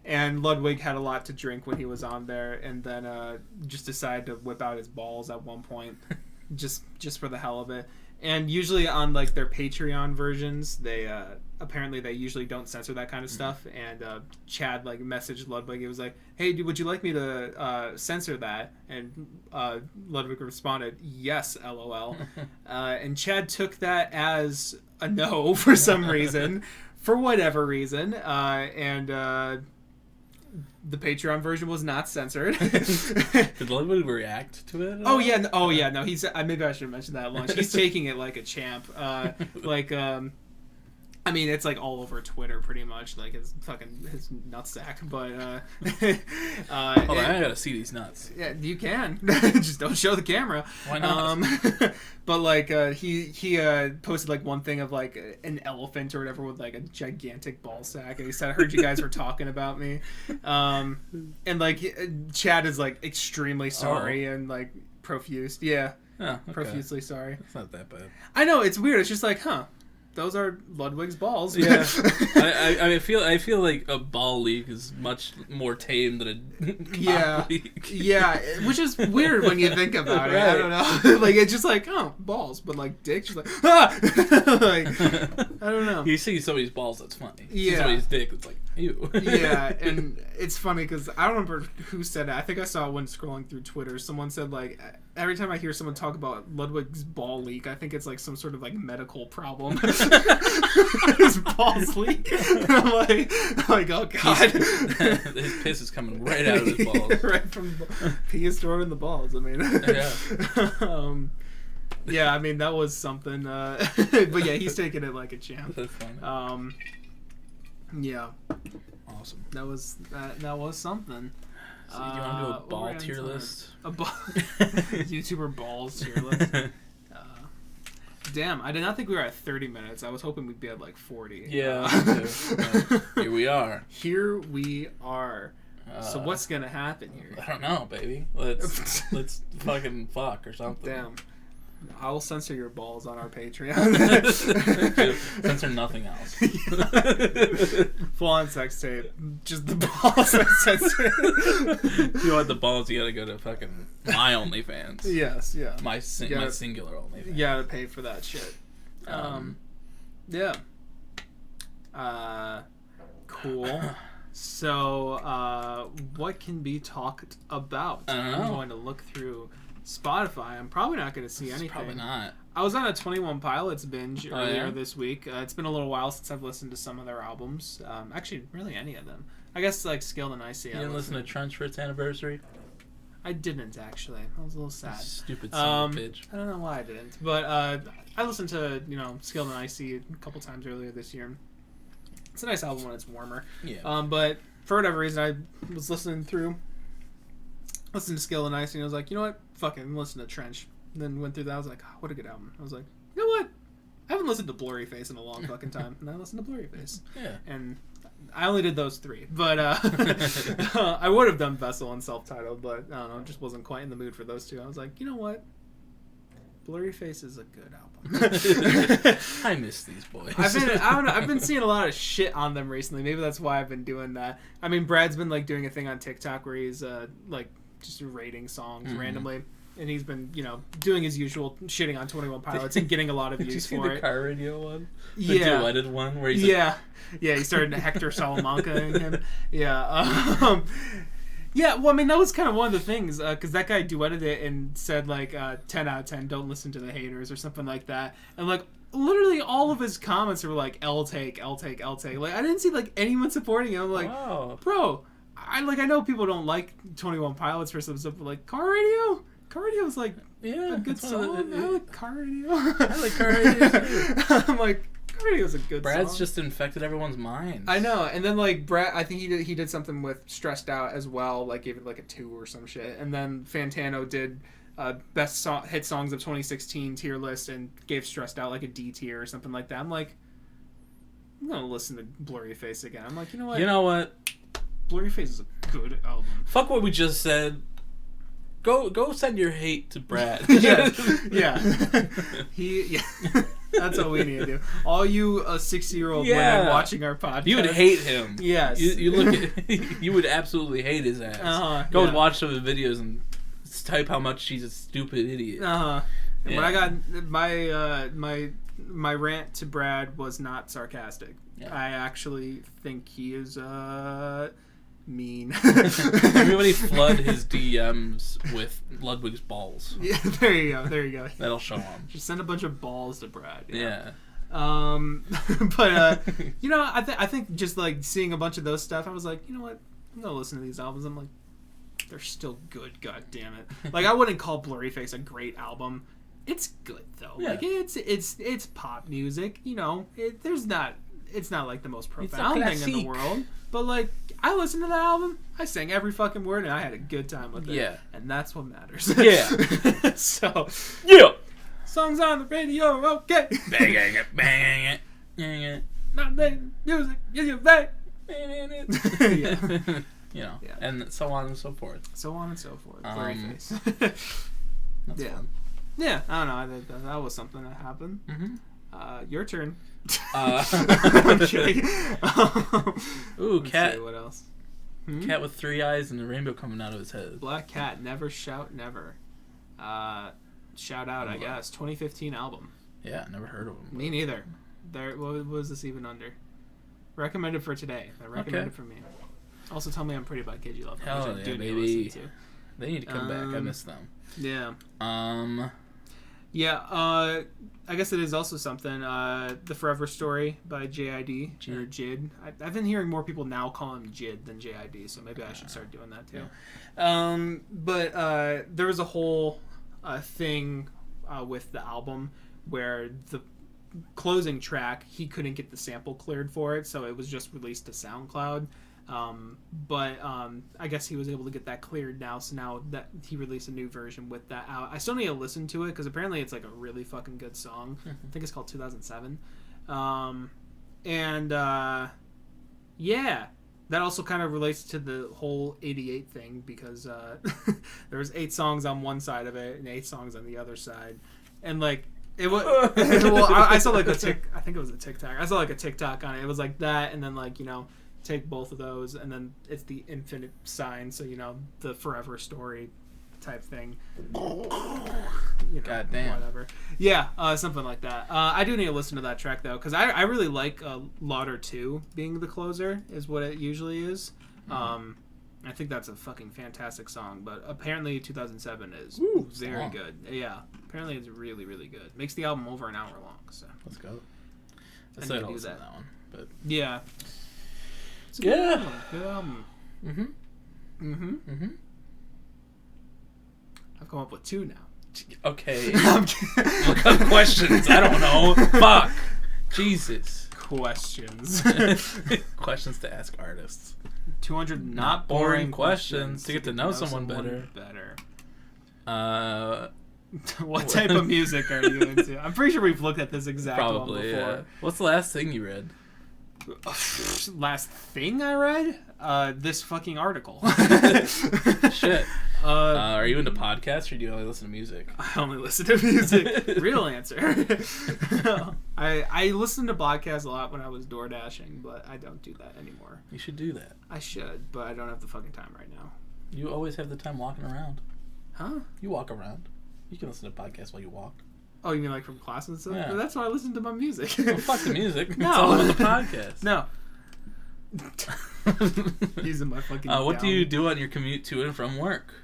And Ludwig had a lot to drink when he was on there, and then just decided to whip out his balls at one point, just for the hell of it. And usually on like their Patreon versions, they apparently they usually don't censor that kind of stuff. And Chad like messaged Ludwig. He was like, "Hey, would you like me to censor that?" And Ludwig responded, "Yes, LOL." And Chad took that as a no for some reason, for whatever reason, and the Patreon version was not censored. Did Ludwig react to it? Oh yeah, no. He's maybe I should have mentioned that at lunch. He's taking it like a champ. I mean, it's like all over Twitter, pretty much, like his nutsack. But hold on, I gotta see these nuts. Yeah, you can. Just don't show the camera. Why not? But like he posted like one thing of like an elephant or whatever with like a gigantic ball sack, and he said, "I heard you guys were talking about me," and like Chad is like extremely sorry and like profuse. Yeah, okay. Profusely sorry. It's not that bad. I know, it's weird. It's just like, those are Ludwig's balls. Yeah, I feel like a ball leak is much more tame than a leak. Yeah, which is weird when you think about it. Right. I don't know. Like it's just like balls, but like dick, just like like I don't know. You see somebody's balls, that's funny. Yeah. You see somebody's dick, it's like ew. Yeah, and it's funny because I don't remember who said it. I think I saw it when scrolling through Twitter. Someone said like, every time I hear someone talk about Ludwig's ball leak, I think it's like some sort of like medical problem. His balls leak. I'm like, oh god. His piss is coming right out of his balls. Right from pee is stored in the balls. I mean, yeah. Yeah, I mean that was something. But yeah, he's taking it like a champ. That's funny. Yeah. Awesome. That was something. So do you want to do a ball tier list? A ball YouTuber balls tier list. Damn, I did not think we were at 30 minutes. I was hoping we'd be at like 40. Yeah. Here we are. Here we are. So what's gonna happen here? I don't know, baby. Let's fucking fuck or something. Damn. I'll censor your balls on our Patreon. Censor nothing else. Full on sex tape. Just the balls are censored. If you want the balls, you gotta go to fucking my OnlyFans. Yes, yeah. My singular OnlyFans. You gotta pay for that shit. Yeah. Cool. So, what can be talked about? I'm going to look through Spotify. I'm probably not going to see anything. Probably not. I was on a 21 Pilots binge earlier this week. It's been a little while since I've listened to some of their albums. Actually, really any of them. I guess like Skilled and Icy. You didn't listen to Trench for its anniversary? I didn't, actually. I was a little sad. Stupid son of a bitch. I don't know why I didn't. But I listened to, Skilled and Icy a couple times earlier this year. It's a nice album when it's warmer. Yeah. But for whatever reason, I was listening to Skilled and Icy, and I was like, you know what? Fuck it, I'm listening to Trench. And then went through that. I was like, oh, what a good album. I was like, you know what? I haven't listened to Blurry Face in a long fucking time. And I listened to Blurry Face. Yeah. And I only did those 3. But I would have done Vessel and Self-Titled, but I don't know, just wasn't quite in the mood for those 2. I was like, you know what? Blurry Face is a good album. I miss these boys. I've been seeing a lot of shit on them recently. Maybe that's why I've been doing that. I mean, Brad's been like doing a thing on TikTok where he's like just rating songs randomly, and he's been doing his usual shitting on 21 Pilots and getting a lot of views Did you see for the it. Car Radio one? The Yeah, duetted one where he's he started to Hector Salamanca him. Yeah. Yeah, well, I mean, that was kind of one of the things, because that guy duetted it and said, like, 10 out of 10, don't listen to the haters, or something like that. And, like, literally all of his comments were, like, L take. Like, I didn't see, like, anyone supporting him. I'm like, wow. Bro, I know people don't like 21 Pilots for some stuff, but, like, Car Radio? Car Radio is, like, a good song. I like Car Radio. I like Car Radio, too. I'm like, Radio's a good Brad's song. just infected everyone's minds. I know, and then like Brad, I think he did something with Stressed Out as well, like gave it like a 2 or some shit, and then Fantano did hit songs of 2016 tier list and gave Stressed Out like a D tier or something like that. I'm like, I'm gonna listen to Blurry Face again. I'm like, you know what? Blurry Face is a good album. Fuck what we just said. Go send your hate to Brad. yeah. That's what we need to do. All you 60-year-old women watching our podcast. You would hate him. Yes. You look at. You would absolutely hate his ass. Go and watch some of the videos and type how much he's a stupid idiot. And when I got my rant to Brad was not sarcastic. Yeah. I actually think he is mean. Everybody flood his DMs with Ludwig's balls. Yeah, there you go. That'll show him. Just send a bunch of balls to Brad. Yeah. But I think just like seeing a bunch of those stuff, I was like, you know what? I'm gonna listen to these albums. I'm like, they're still good. God damn it! Like I wouldn't call Blurry Face a great album. It's good though. Yeah. Like it's pop music. You know, it's not like the most profound thing in the world. But like I listened to that album, I sang every fucking word, and I had a good time with it. Yeah, and that's what matters. Yeah. So yeah, songs on the radio, okay. Banging it. Not letting music in your back. Yeah. You know, and so on and so forth. Blurry Face. That's fun. Yeah, I don't know. I think that was something that happened. Mm-hmm. Your turn. I'm kidding. Ooh, cat. See, what else? Cat with 3 eyes and a rainbow coming out of his head. Black Cat, Never Shout Never. Shout out, I guess. 2015 album. Yeah, never heard of him. Me neither. What was this even under? Recommended for today. Recommended for me. Also, Tell Me I'm Pretty by KG Love. Hell yeah, baby. They need to come back. I miss them. Yeah. I guess it is also something. The Forever Story by JID or Jid. I've been hearing more people now call him Jid than JID, so maybe I should start doing that too. Yeah. But there was a whole thing with the album where the closing track he couldn't get the sample cleared for it, so it was just released to SoundCloud. But I guess he was able to get that cleared now, so now that he released a new version with that out. I still need to listen to it because apparently it's like a really fucking good song. I think it's called 2007. That also kind of relates to the whole 88 thing because there was 8 songs on one side of it and 8 songs on the other side, and like it was. Well, I saw like I think it was a TikTok. I saw like a TikTok on it. It was like that, and then like take both of those, and then it's the infinite sign, so the forever story type thing. God damn. Whatever. Yeah, something like that. I do need to listen to that track though, because I really like Lauder 2 being the closer is what it usually is. I think that's a fucking fantastic song, but apparently 2007 is very good. Yeah, apparently it's really, really good. Makes the album over an hour long. So let's go. I said I'll listen to that one, but yeah. It's a good album. I've come up with 2 now. Okay. Look up questions. I don't know. Fuck. Jesus. Questions. Questions to ask artists. 200 not boring questions to get to know someone better. What type of music are you into? I'm pretty sure we've looked at this exact one before. Yeah. What's the last thing you read? Last thing I read? This fucking article. Shit. Are you into podcasts or do you only listen to music? I only listen to music. Real answer. I listened to podcasts a lot when I was door dashing, but I don't do that anymore. You should do that. I should, but I don't have the fucking time right now. You always have the time walking around. Huh? You walk around. You can listen to podcasts while you walk. Oh, you mean like from class and stuff? Yeah. Well, that's why I listen to my music. Well, fuck the music. No. It's all about the podcast. No. Using my fucking what do you do on your commute to and from work?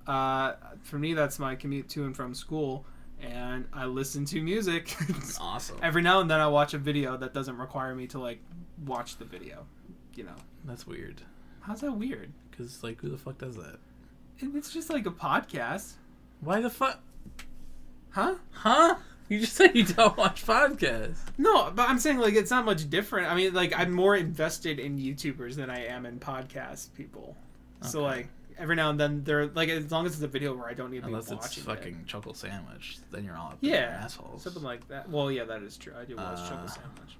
For me, that's my commute to and from school, and I listen to music. Awesome. Every now and then I watch a video that doesn't require me to, like, watch the video, That's weird. How's that weird? Because, like, who the fuck does that? It's just like a podcast. Why the fuck? Huh? You just said you don't watch podcasts. No, but I'm saying, like, it's not much different. I mean, like, I'm more invested in YouTubers than I am in podcast people. Okay. So, like, every now and then they're like, as long as it's a video where I don't need to be watching unless it's fucking chocolate sandwich, then you're all up assholes. Something like that. Well, yeah, that is true. I do watch chocolate sandwich.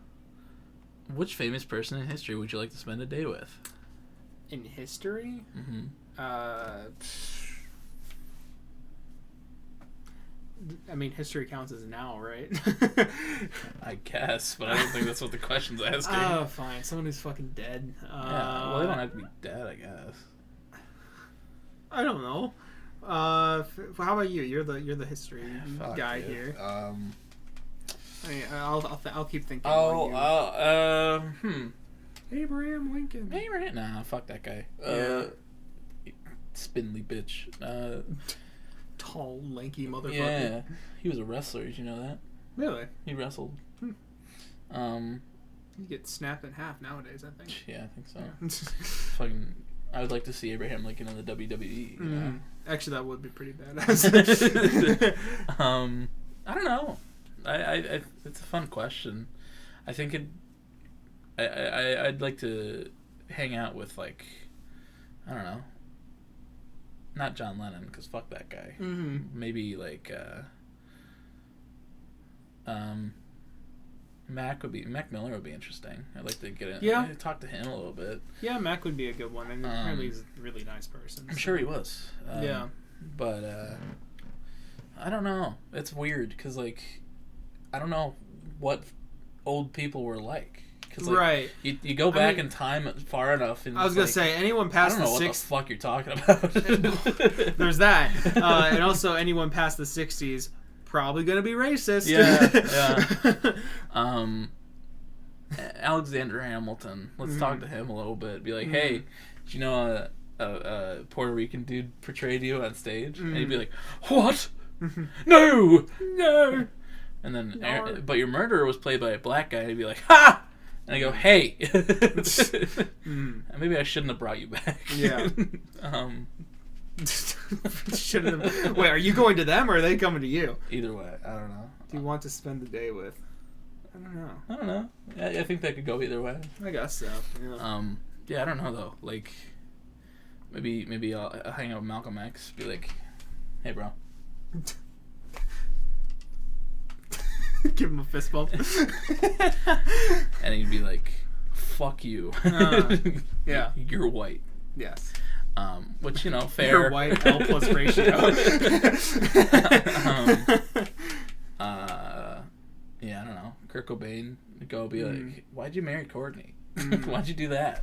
Which famous person in history would you like to spend a day with? In history? Mm-hmm. I mean, history counts as now, right? I guess, but I don't think that's what the question's asking. Oh, fine. Someone who's fucking dead. Yeah, well, they don't have to be dead, I guess. I don't know. How about you? You're the history guy here. I'll keep thinking. Abraham Lincoln. Nah, fuck that guy. Spindly bitch. Tall, lanky motherfucker. Yeah, he was a wrestler. Did you know that? Really? He wrestled. You get snapped in half nowadays, I think. Yeah, I think so. Fucking, I would like to see Abraham Lincoln in the WWE. You know? Actually, that would be pretty badass. I don't know. I it's a fun question. I think I'd like to hang out with, like, I don't know. Not John Lennon, because fuck that guy. Maybe like Mac Miller would be interesting. I'd like to talk to him a little bit. Yeah, Mac would be a good one, and apparently he's a really nice person. I'm sure he was. But I don't know. It's weird because, like, I don't know what old people were like. Like, you go back in time far enough, and I was gonna say anyone past the 60s. I don't know what the fuck you're talking about. There's that, and also anyone past the 60s probably gonna be racist. Yeah. Alexander Hamilton. Let's talk to him a little bit. Be like, hey, did you know a Puerto Rican dude portrayed you on stage? And he'd be like, what? No. And then, but your murderer was played by a black guy. And he'd be like, ha. And I go, hey. Maybe I shouldn't have brought you back. Yeah. Shouldn't have. Wait, are you going to them or are they coming to you? Either way, I don't know. Do you want to spend the day with? I don't know. I think that could go either way. I guess so. Yeah. Yeah, I don't know though. Like, maybe I'll hang out with Malcolm X. Be like, hey, bro. Give him a fist bump. And he'd be like, fuck you. Yeah. You're white. Yes. Which, you know, fair. You're white, L plus ratio. Yeah, I don't know. Kurt Cobain would go be like, why'd you marry Courtney? Why'd you do that?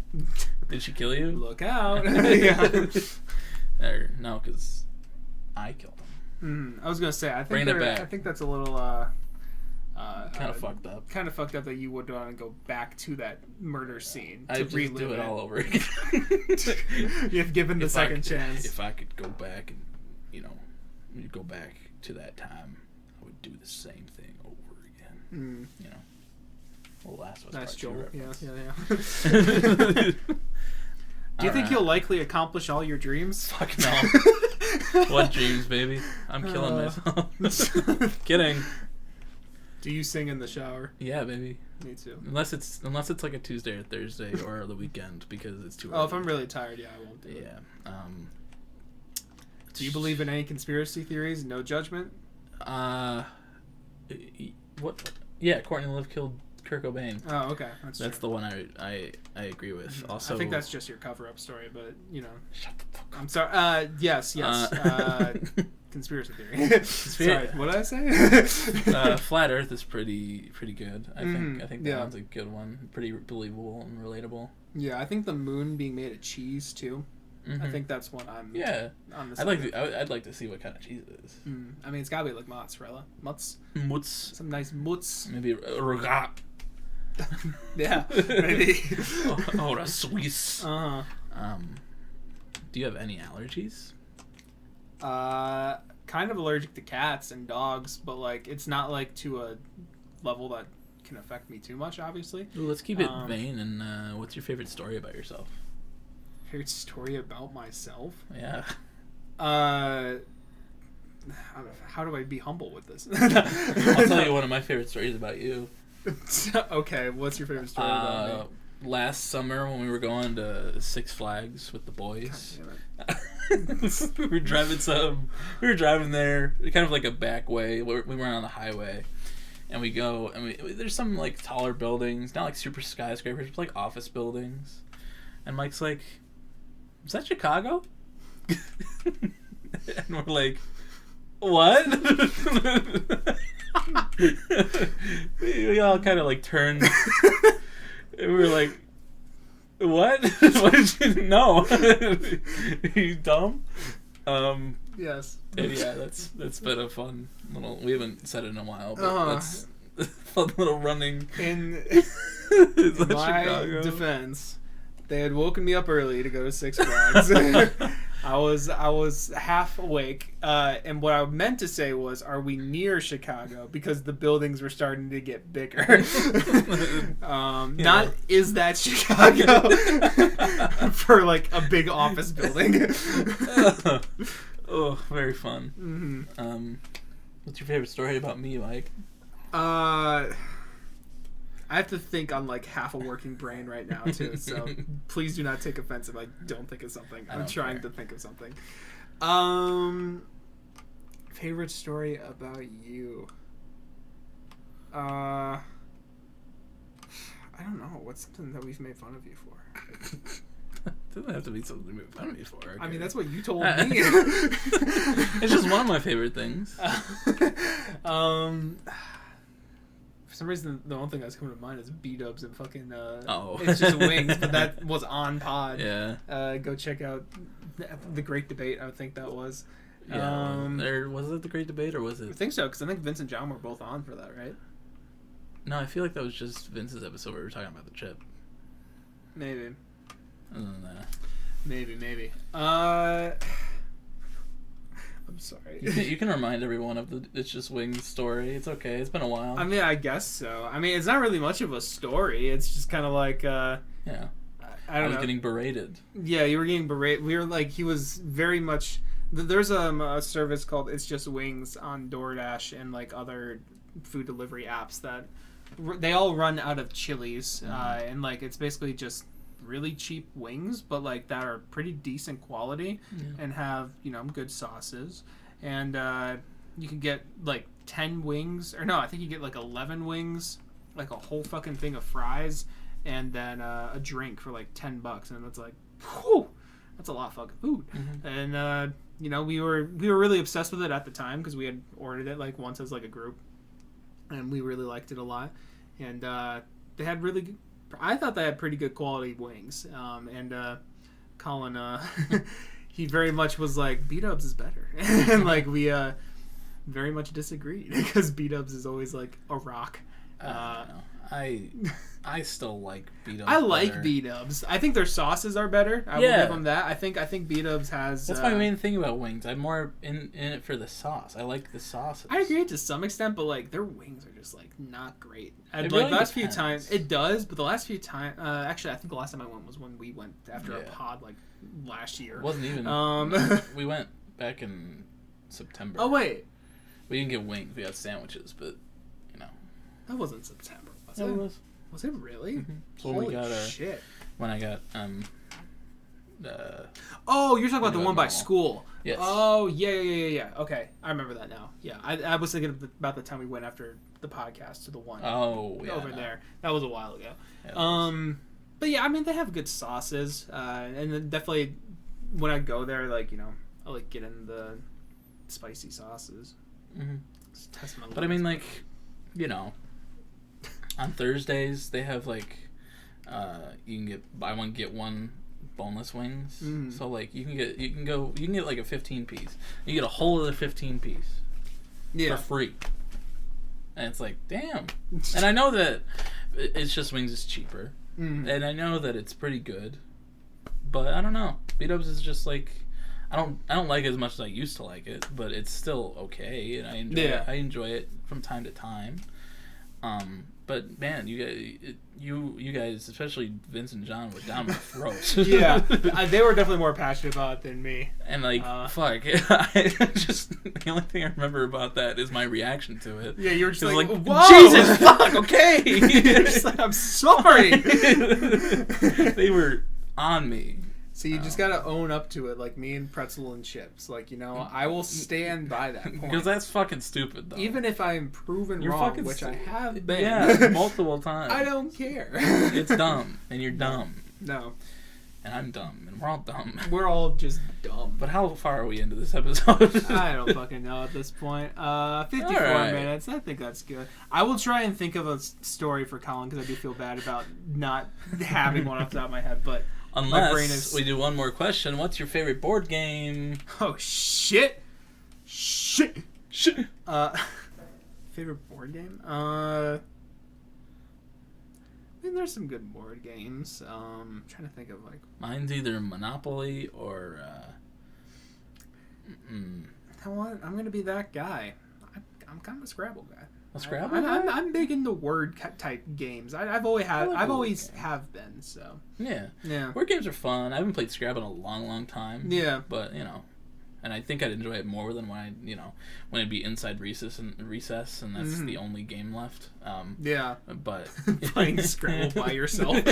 Did she kill you? Look out. Yeah. Or, no, because I killed him. I was going to say, I think that's a little... kind of fucked up. Kind of fucked up that you would want to go back to that murder scene to I'd just relive do it all over again. You've given the second chance. If I could go back and, go back to that time, I would do the same thing over again. You know, well, Last of Us nice Part 2 Joel. reference. Yeah. Do you think you'll likely accomplish all your dreams? Fuck no. What dreams, baby? I'm killing myself. Kidding. Do you sing in the shower? Yeah, baby. Me too. Unless it's like a Tuesday or Thursday or the weekend because it's too early. Oh, if I'm really tired, yeah, I won't do it. Yeah. Do you believe in any conspiracy theories? No judgment? What? Yeah, Courtney Love killed Kurt Cobain. Oh, okay. That's the one I agree with. Also, I think that's just your cover-up story, but, Shut the fuck up. I'm sorry. Yes. Conspiracy theory. Sorry, what did I say? Flat Earth is pretty good. I think that one's a good one. Pretty believable and relatable. Yeah, I think the moon being made of cheese too. I think that's what I'm. Yeah. On the I'd like to see what kind of cheese it is. I mean, it's gotta be like mozzarella, mutz, some nice mutz. Maybe rogat. Yeah, maybe. Or a Swiss. Do you have any allergies? Kind of allergic to cats and dogs, but like it's not like to a level that can affect me too much. Obviously. Well, let's keep it vain. And what's your favorite story about yourself? Favorite story about myself? Yeah. How do I be humble with this? I'll tell you one of my favorite stories about you. Okay, what's your favorite story about me? Last summer when we were going to Six Flags with the boys. God damn it. We were driving there, kind of like a back way. We weren't on the highway. And we go, and there's some, like, taller buildings, not, like, super skyscrapers, but, like, office buildings. And Mike's like, is that Chicago? And we're like, what? We all kind of, like, turned. And we were like, what? What did you know? Are you dumb? Yes. And yeah, that's been a fun little. We haven't said it in a while, but that's a fun little running. In my Chicago? defense, they had woken me up early to go to Six Flags. I was half awake, and what I meant to say was, "Are we near Chicago?" Because the buildings were starting to get bigger. Not is that Chicago for like a big office building. Oh, very fun. Mm-hmm. What's your favorite story about me, Mike? I have to think on like half a working brain right now too, so please do not take offense if I don't think of something. I'm trying to think of something. Favorite story about you? I don't know. What's something that we've made fun of you for? It doesn't have to be something to make fun of me for. Okay. I mean, that's what you told me. It's just one of my favorite things. For some reason, the only thing that's coming to mind is B-dubs and fucking. Oh. It's just wings, but that was on pod. Yeah. Go check out the Great Debate. I would think that was. Yeah. Was it the Great Debate or was it? I think so, because I think Vince and John were both on for that, right? No, I feel like that was just Vince's episode where we were talking about the chip. Maybe. Other than that. Maybe. I'm sorry. You can remind everyone of the It's Just Wings story. It's okay. It's been a while. I mean, I guess so. I mean, it's not really much of a story. It's just kind of like, yeah. I don't know. was getting berated. Yeah, you were getting berated. We were like, he was very much. There's a service called It's Just Wings on DoorDash and like other food delivery apps that they all run out of Chili's, and like it's basically just really cheap wings, but like that are pretty decent quality and have, you know, good sauces. And you can get like 10 wings, or no, I think you get like 11 wings, like a whole fucking thing of fries, and then a drink for like $10, and that's like, whew, that's a lot of fucking food. And you know, we were really obsessed with it at the time because we had ordered it like once as like a group, and we really liked it a lot. And they had really good, I thought they had pretty good quality wings. And Colin, he very much was like, B-dubs is better. And like we very much disagreed because B-dubs is always like a rock. I still like B-dubs. I like B-dubs. I think their sauces are better. I will give them that. I think B-dubs has. That's my main thing about wings. I'm more in it for the sauce. I like the sauces. I agree to some extent, but like their wings are just like not great. It like really last depends. few times, it does. But the last few times, actually, I think the last time I went was when we went after a pod like last year. It wasn't even. We went back in September. Oh wait, we didn't get wings. We got sandwiches, but you know. That wasn't September. Was it? it? Was. Was it really? Mm-hmm. So Holy when we got shit! When I got Oh, you're talking about the one by normal. School. Yes. Oh yeah. Okay, I remember that now. Yeah, I was thinking about the time we went after the podcast to the one. Over there. That was a while ago. Yeah, but yeah, I mean they have good sauces, and then definitely when I go there, like, you know, I like getting the spicy sauces. Mm-hmm. Just test my but I mean, like, you know, on Thursdays they have like you can get buy one get one boneless wings. Mm. So like you can get like a 15 piece. You get a whole other 15 piece for free. And it's like, damn. And I know that It's Just Wings is cheaper. Mm. And I know that it's pretty good. But I don't know. B-dubs is just like I don't like it as much as I used to like it, but it's still okay, and I enjoy it. I enjoy it from time to time. But man, you guys, especially Vince and John, were down my throat. Yeah, they were definitely more passionate about it than me. And like, fuck, the only thing I remember about that is my reaction to it. Yeah, you were just like, whoa, Jesus, fuck, okay. You're just like, I'm sorry. They were on me. So you just gotta own up to it, like me and pretzel and chips. Like, you know, I will stand by that point. Because that's fucking stupid, though. Even if I'm proven wrong, which I have been. Yeah, multiple times. I don't care. It's dumb, and you're dumb. No. And I'm dumb, and we're all dumb. We're all just dumb. But how far are we into this episode? I don't fucking know at this point. 54 minutes. I think that's good. I will try and think of a story for Colin, because I do feel bad about not having one off the top of my head, but... Unless we do one more question. What's your favorite board game? Oh, shit. Shit. Favorite board game? I mean, there's some good board games. I'm trying to think of, like... Mine's either Monopoly or... You know what? I'm going to be that guy. I'm kind of a Scrabble guy. A Scrabble I'm big into word type games. I've always have been, so. Yeah. Word games are fun. I haven't played Scrabble in a long, long time. Yeah. But, you know, and I think I'd enjoy it more than when it'd be inside recess and that's the only game left. Yeah. But playing Scrabble by yourself.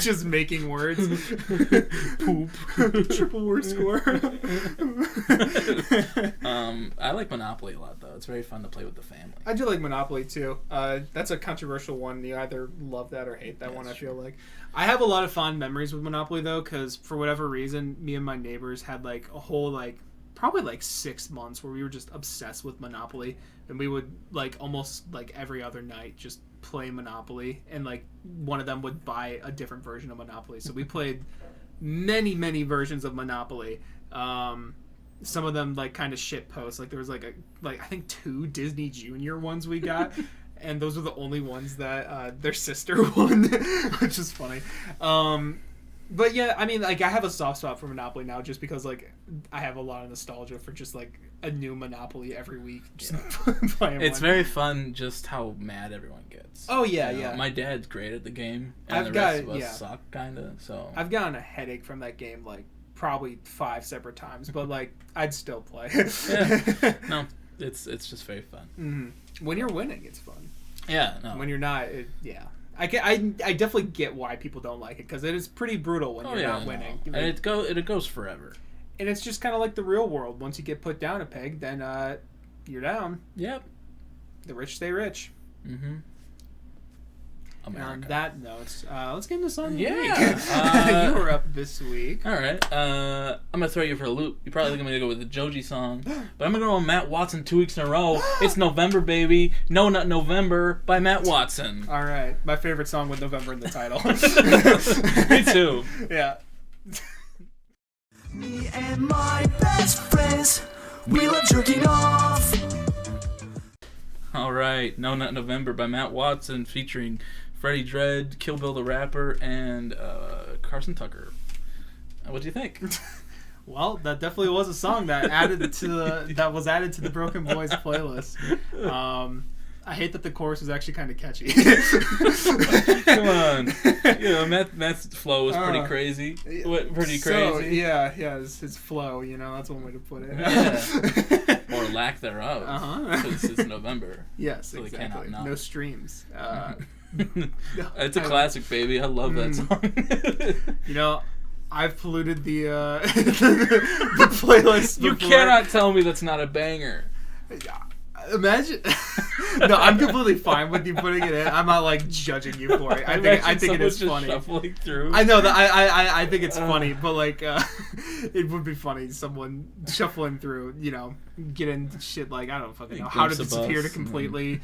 Just making words. Poop. Triple word score. I like Monopoly a lot, though. It's very fun to play with the family. I do like Monopoly too. That's a controversial one. You either love that or hate that one, I feel like. I have a lot of fond memories with Monopoly, though, because for whatever reason, me and my neighbors had like a whole probably 6 months where we were just obsessed with Monopoly, and we would almost every other night just play Monopoly, and one of them would buy a different version of Monopoly. So we played many versions of Monopoly. Some of them kind of shit posts. There was I think 2 Disney Junior ones we got. And those were the only ones that their sister won, which is funny. But yeah, I mean, I have a soft spot for Monopoly now, just because I have a lot of nostalgia for just a new Monopoly every week. Just playing it's very fun, just how mad everyone gets. Oh yeah, yeah. My dad's great at the game, and the rest of us suck, kinda. So I've gotten a headache from that game probably 5 separate times, but I'd still play. Yeah. No, it's just very fun. Mm-hmm. When you're winning, it's fun. Yeah, no. When you're not, I definitely get why people don't like it, because it is pretty brutal when you're not winning. No. And it goes forever. And it's just kind of like the real world. Once you get put down a peg, then you're down. Yep. The rich stay rich. Mm-hmm. And on that note, let's get into Song of the Week. Yeah. You were up this week. All right. I'm going to throw you for a loop. You're probably going to go with the Joji song. But I'm going to go with Matt Watson 2 weeks in a row. It's November, baby. No Nut November by Matt Watson. All right. My favorite song with November in the title. Me too. Yeah. Me and my best friends, we love jerking off. All right. No Nut November by Matt Watson featuring Freddie Dredd, Kill Bill the Rapper, and Carson Tucker. What do you think? Well, that definitely was a song that was added to the Broken Boys playlist. I hate that the chorus was actually kind of catchy. Come on, Matt's flow was pretty crazy. Pretty crazy. Yeah, his flow. That's one way to put it. Yeah. Or lack thereof. Because it's November. Yes, so exactly. No streams. It's a classic, baby. I love that song. I've polluted the the playlist before. You cannot tell me that's not a banger. Imagine. No, I'm completely fine with you putting it in. I'm not judging you for it. I think it is funny. Shuffling through. I know that I think it's funny, but it would be funny someone shuffling through, getting shit I don't fucking know how to disappear to completely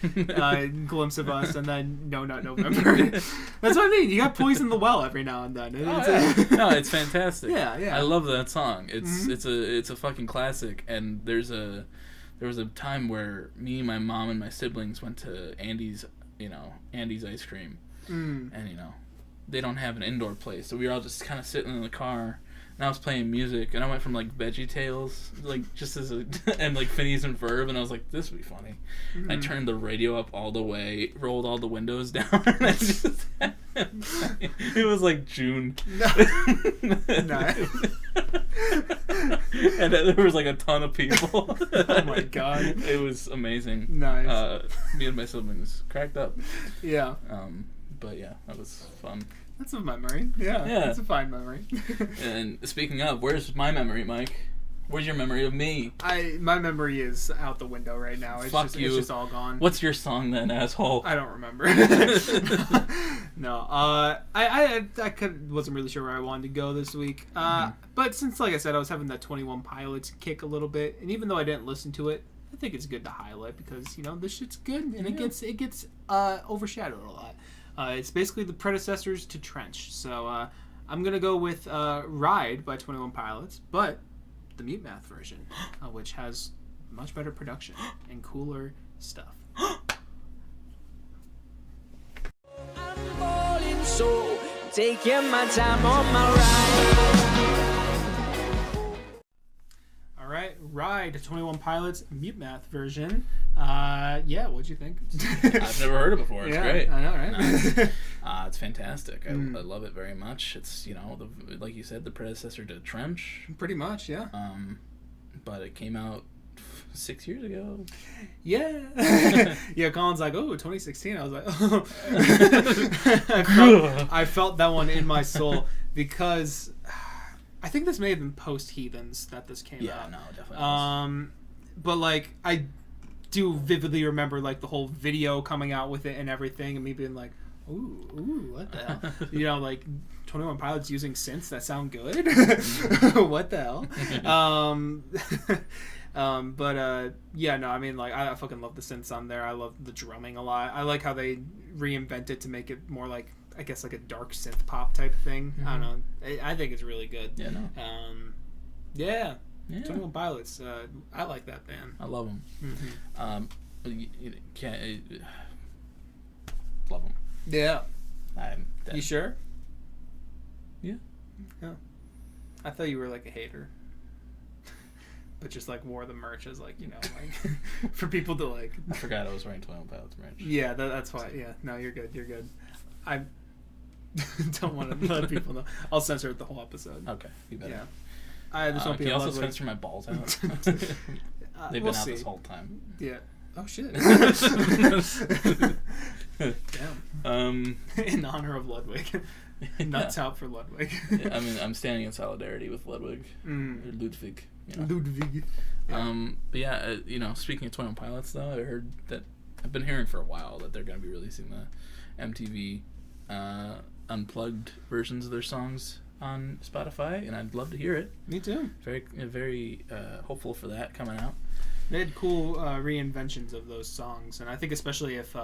glimpse of us, and then No Nut November. That's what I mean. You got Poison the Well every now and then. No, it's fantastic. Yeah. I love that song. It's a fucking classic, and there was a time where me, my mom, and my siblings went to Andy's ice cream. And, they don't have an indoor place. So we were all just kind of sitting in the car, and I was playing music, and I went from, Veggie Tales, just as and, Phineas and Ferb, and I was like, this would be funny. I turned the radio up all the way, rolled all the windows down, and I just... It was, June. Nice. And there was a ton of people. Oh my god. It was amazing. Nice. Me and my siblings cracked up. Yeah. But yeah, that was fun. That's a memory. Yeah. That's a fine memory. And speaking of, where's my memory, Mike? Where's your memory of me? My memory is out the window right now. It's It's just all gone. What's your song then, asshole? I don't remember. No. Wasn't really sure where I wanted to go this week. But since, like I said, I was having that 21 Pilots kick a little bit, and even though I didn't listen to it, I think it's good to highlight because this shit's good and it gets overshadowed a lot. It's basically the predecessors to Trench. So I'm gonna go with Ride by 21 Pilots, but the Mute Math version, which has much better production and cooler stuff. I'm falling, so taking my time on my ride. All right, Ride, 21 Pilots, Mute Math version. What'd you think? I've never heard it before. It's great. I know, right? It's fantastic. I love it very much. It's like you said, the predecessor to Trench. Pretty much, yeah. But it came out 6 years ago. Yeah. Yeah, Colin's like, 2016. I was like, oh. I felt that one in my soul because I think this may have been post Heathens that this came out. Yeah, no, definitely. But like I do vividly remember like the whole video coming out with it and everything, and me being like, ooh, what the hell? Like 21 Pilots using synths that sound good. What the hell? I mean, like I fucking love the synths on there. I love the drumming a lot. I like how they reinvent it to make it more like, I guess, like a dark synth pop type thing. I don't know. I think it's really good. Yeah, no. Yeah. 21 Pilots. I like that band. I love them. You can't love them. Yeah. I'm dead. You sure? Yeah. Oh. I thought you were like a hater. But just like wore the merch as like, like for people to like. I forgot I was wearing 21 Pilots merch. Yeah, that's why. Yeah, no, you're good. You're good. I don't want to let people know. I'll censor it the whole episode. Okay, you better. Yeah. I just don't can you also censor my balls out? They've been out this whole time. Yeah. Oh shit. Damn. In honor of Ludwig. Nuts out for Ludwig. Yeah, I mean, I'm standing in solidarity with Ludwig. Or Ludwig. Ludwig. Yeah. But yeah, speaking of 21 Pilots, though, I heard that I've been hearing for a while that they're going to be releasing the MTV unplugged versions of their songs on Spotify, and I'd love to hear it. Me too. Very hopeful for that coming out. They had cool reinventions of those songs, and I think especially if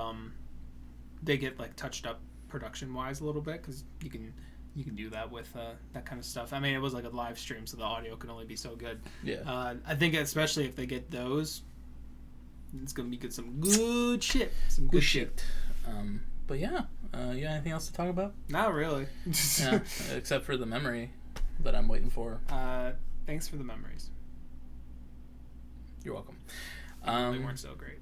they get like touched up production wise a little bit, because you can do that with that kind of stuff. I mean, it was like a live stream, so the audio can only be so good. Yeah. I think especially if they get those, it's gonna be some good shit. Some good shit. But yeah, you got anything else to talk about? Not really. Yeah, except for the memory that I'm waiting for. Thanks for the memories. You're welcome. They weren't so great.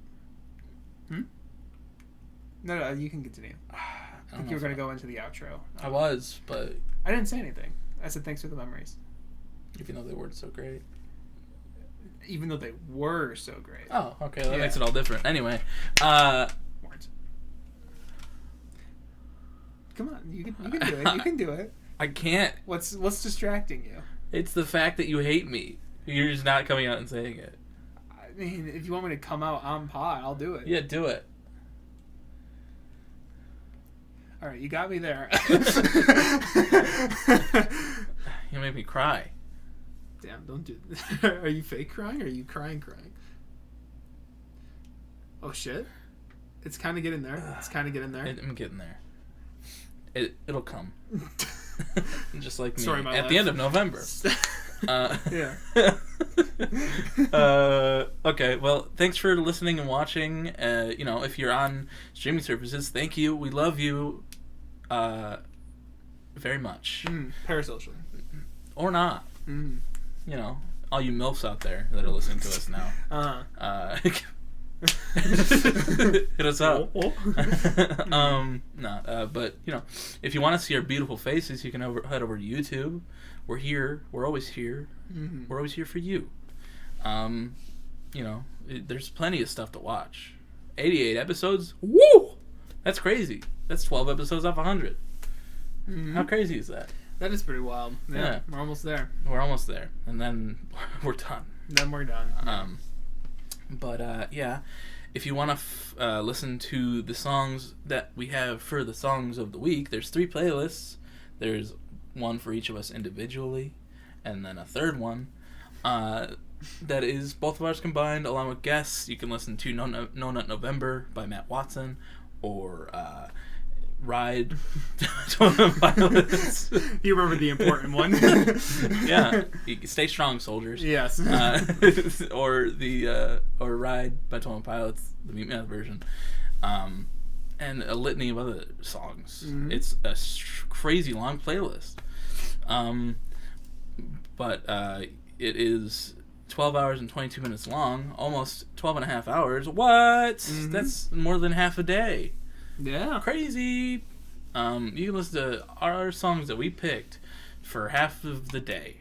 No, you can continue. I think you were going to go into the outro. I was, but I didn't say anything. I said thanks for the memories. Even though they weren't so great. Even though they were so great. Oh, okay. That makes it all different. Anyway. Weren't. Come on. You can do it. You can do it. I can't. What's distracting you? It's the fact that you hate me. You're just not coming out and saying it. I mean, if you want me to come out on pod, I'll do it. Yeah, do it. All right, you got me there. You made me cry. Damn, don't do that. Are you fake crying or are you crying? Oh, shit. It's kind of getting there. I'm getting there. It'll come. Just like me. Story of my at life. The end of November. Yeah. Okay, well, thanks for listening and watching. If you're on streaming services, thank you. We love you very much. Parasocially. Or not. All you MILFs out there that are listening to us now. Hit us up. But if you want to see our beautiful faces, you can head over to YouTube. We're here. We're always here. We're always here for you. There's plenty of stuff to watch. 88 episodes. Woo! That's crazy. That's 12 episodes off 100. Mm-hmm. How crazy is that? That is pretty wild. Yeah. We're almost there. We're almost there. And then we're done. Then we're done. But yeah, if you want to listen to the songs that we have for the songs of the week, there's 3 playlists. There's one for each of us individually, and then a third one that is both of ours combined along with guests. You can listen to No Nut November by Matt Watson, or Ride Pilots. You remember the important one. Yeah, Stay Strong, Soldiers. Yes. Or Ride by 21 Pilots, the Meat Mouth version, and a litany of other songs. Mm-hmm. It's a crazy long playlist. But it is 12 hours and 22 minutes long, almost 12 and a half hours. What? Mm-hmm. That's more than half a day. Yeah. Crazy. You can listen to our songs that we picked for half of the day.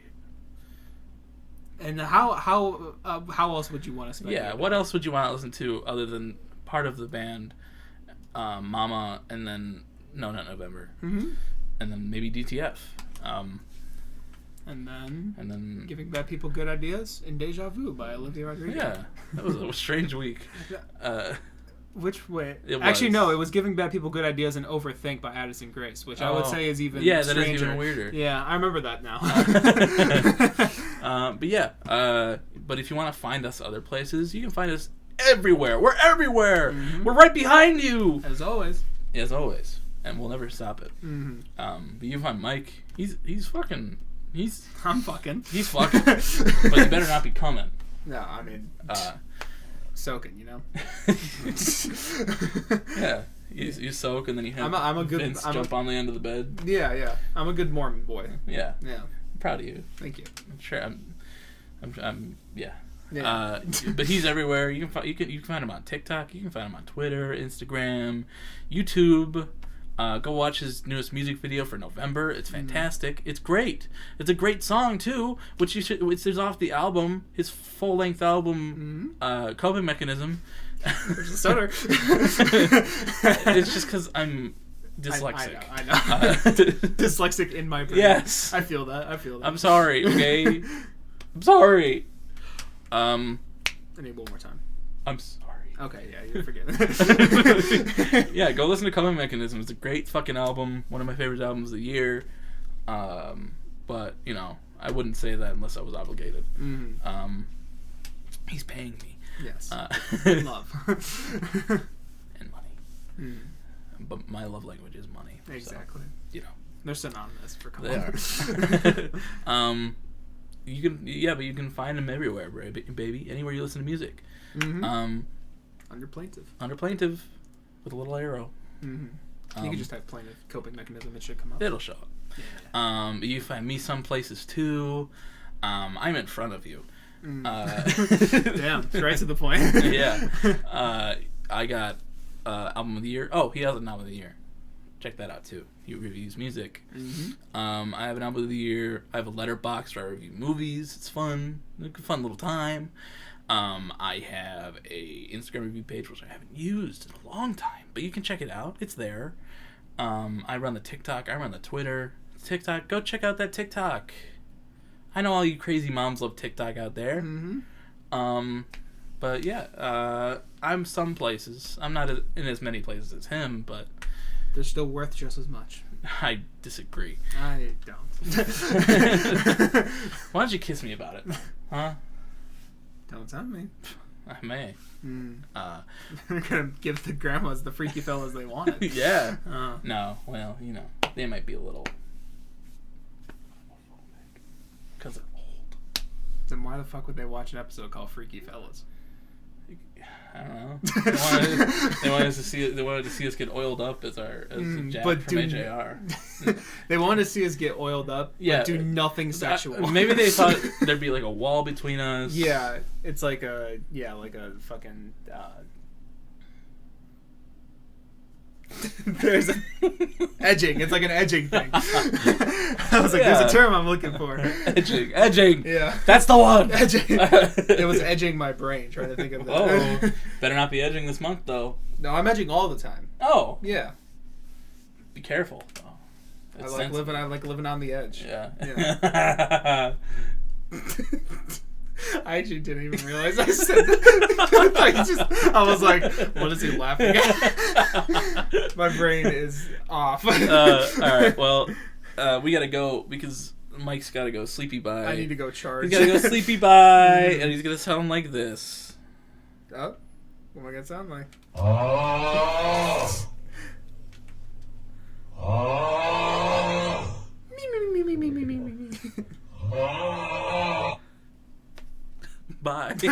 And how else would you want to spend? Yeah, what else would you want to listen to other than part of the band, Mama, and then No Nut November, mm-hmm. and then maybe DTF. And then Giving Bad People Good Ideas and Deja Vu by Olivia Rodrigo. Yeah, that was a strange week. Which way? Actually, no, it was Giving Bad People Good Ideas and Overthink by Addison Grace, which I would say is even stranger. That is even weirder. Yeah, I remember that now. But if you want to find us other places, you can find us everywhere. We're everywhere. Mm-hmm. We're right behind you. As always. As always. And we'll never stop it. Mm-hmm. But you find Mike. I'm fucking. He's fucking. But he better not be coming. No, I mean... soaking, you know? Yeah. You soak and then you have Vince jump on the end of the bed. Yeah. I'm a good Mormon boy. Yeah. Yeah. I'm proud of you. Thank you. I'm sure yeah. But he's everywhere. You can find him on TikTok. You can find him on Twitter, Instagram, YouTube. Go watch his newest music video for November. It's fantastic. It's great. It's a greit song too, which is off the album, his full-length album, Coping Mechanism. There's a stutter. It's just because I'm dyslexic. I know. Dyslexic in my brain. Yes. I feel that. I'm sorry, okay? I'm sorry. I need one more time. I'm sorry. Okay, yeah, you're forgetting. Yeah, go listen to Coping Mechanism. It's a great fucking album. One of my favorite albums of the year. But, you know, I wouldn't say that unless I was obligated. Mm-hmm. He's paying me. Yes. Love. And money. Mm. But my love language is money. Exactly. So, you know. They're synonymous for Colin. They are. But you can find them everywhere, baby. Anywhere you listen to music. Mm-hmm. Under Plaintive. With a little arrow. Mm-hmm. You can just type Plaintive Coping Mechanism. It should come up. It'll show up. Yeah. You find me some places too. I'm in front of you. Damn, right to the point. Yeah. I got album of the year. Oh, he has an album of the year. Check that out too. He reviews music. Mm-hmm. I have an album of the year. I have a letterbox where I review movies. It's fun. It's a fun little time. I have a Instagram review page which I haven't used in a long time, but you can check it out. It's there. I run the TikTok. I run the Twitter. TikTok. Go check out that TikTok. I know all you crazy moms love TikTok out there. Mm-hmm. But yeah, I'm some places. I'm not in as many places as him, but they're still worth just as much. I disagree. I don't. Why don't you kiss me about it? Huh? Don't tempt me. I may. They're gonna give the grandmas the freaky fellas they wanted. Yeah. No, well, you know, they might be a little because they're old. Then why the fuck would they watch an episode called Freaky Fellas? I don't know. They wanted to see us get oiled up as Jack from AJR. They wanted to see us get oiled up, but do nothing sexual. Maybe they thought there'd be like a wall between us. Yeah, it's like a fucking. There's edging. It's like an edging thing. I was like, there's a term I'm looking for. Edging. Yeah. That's the one. Edging. It was edging my brain trying to think of that. Oh, better not be edging this month though. No, I'm edging all the time. Oh. Yeah. Be careful though. I like living on the edge. Yeah. I actually didn't even realize I said that. I was like, what is he laughing at? My brain is off. All right, well, we gotta go because Mike's gotta go sleepy bye. I need to go charge. He's gotta go sleepy bye, and he's gonna sound like this. Oh, what am I gonna sound like? Bye.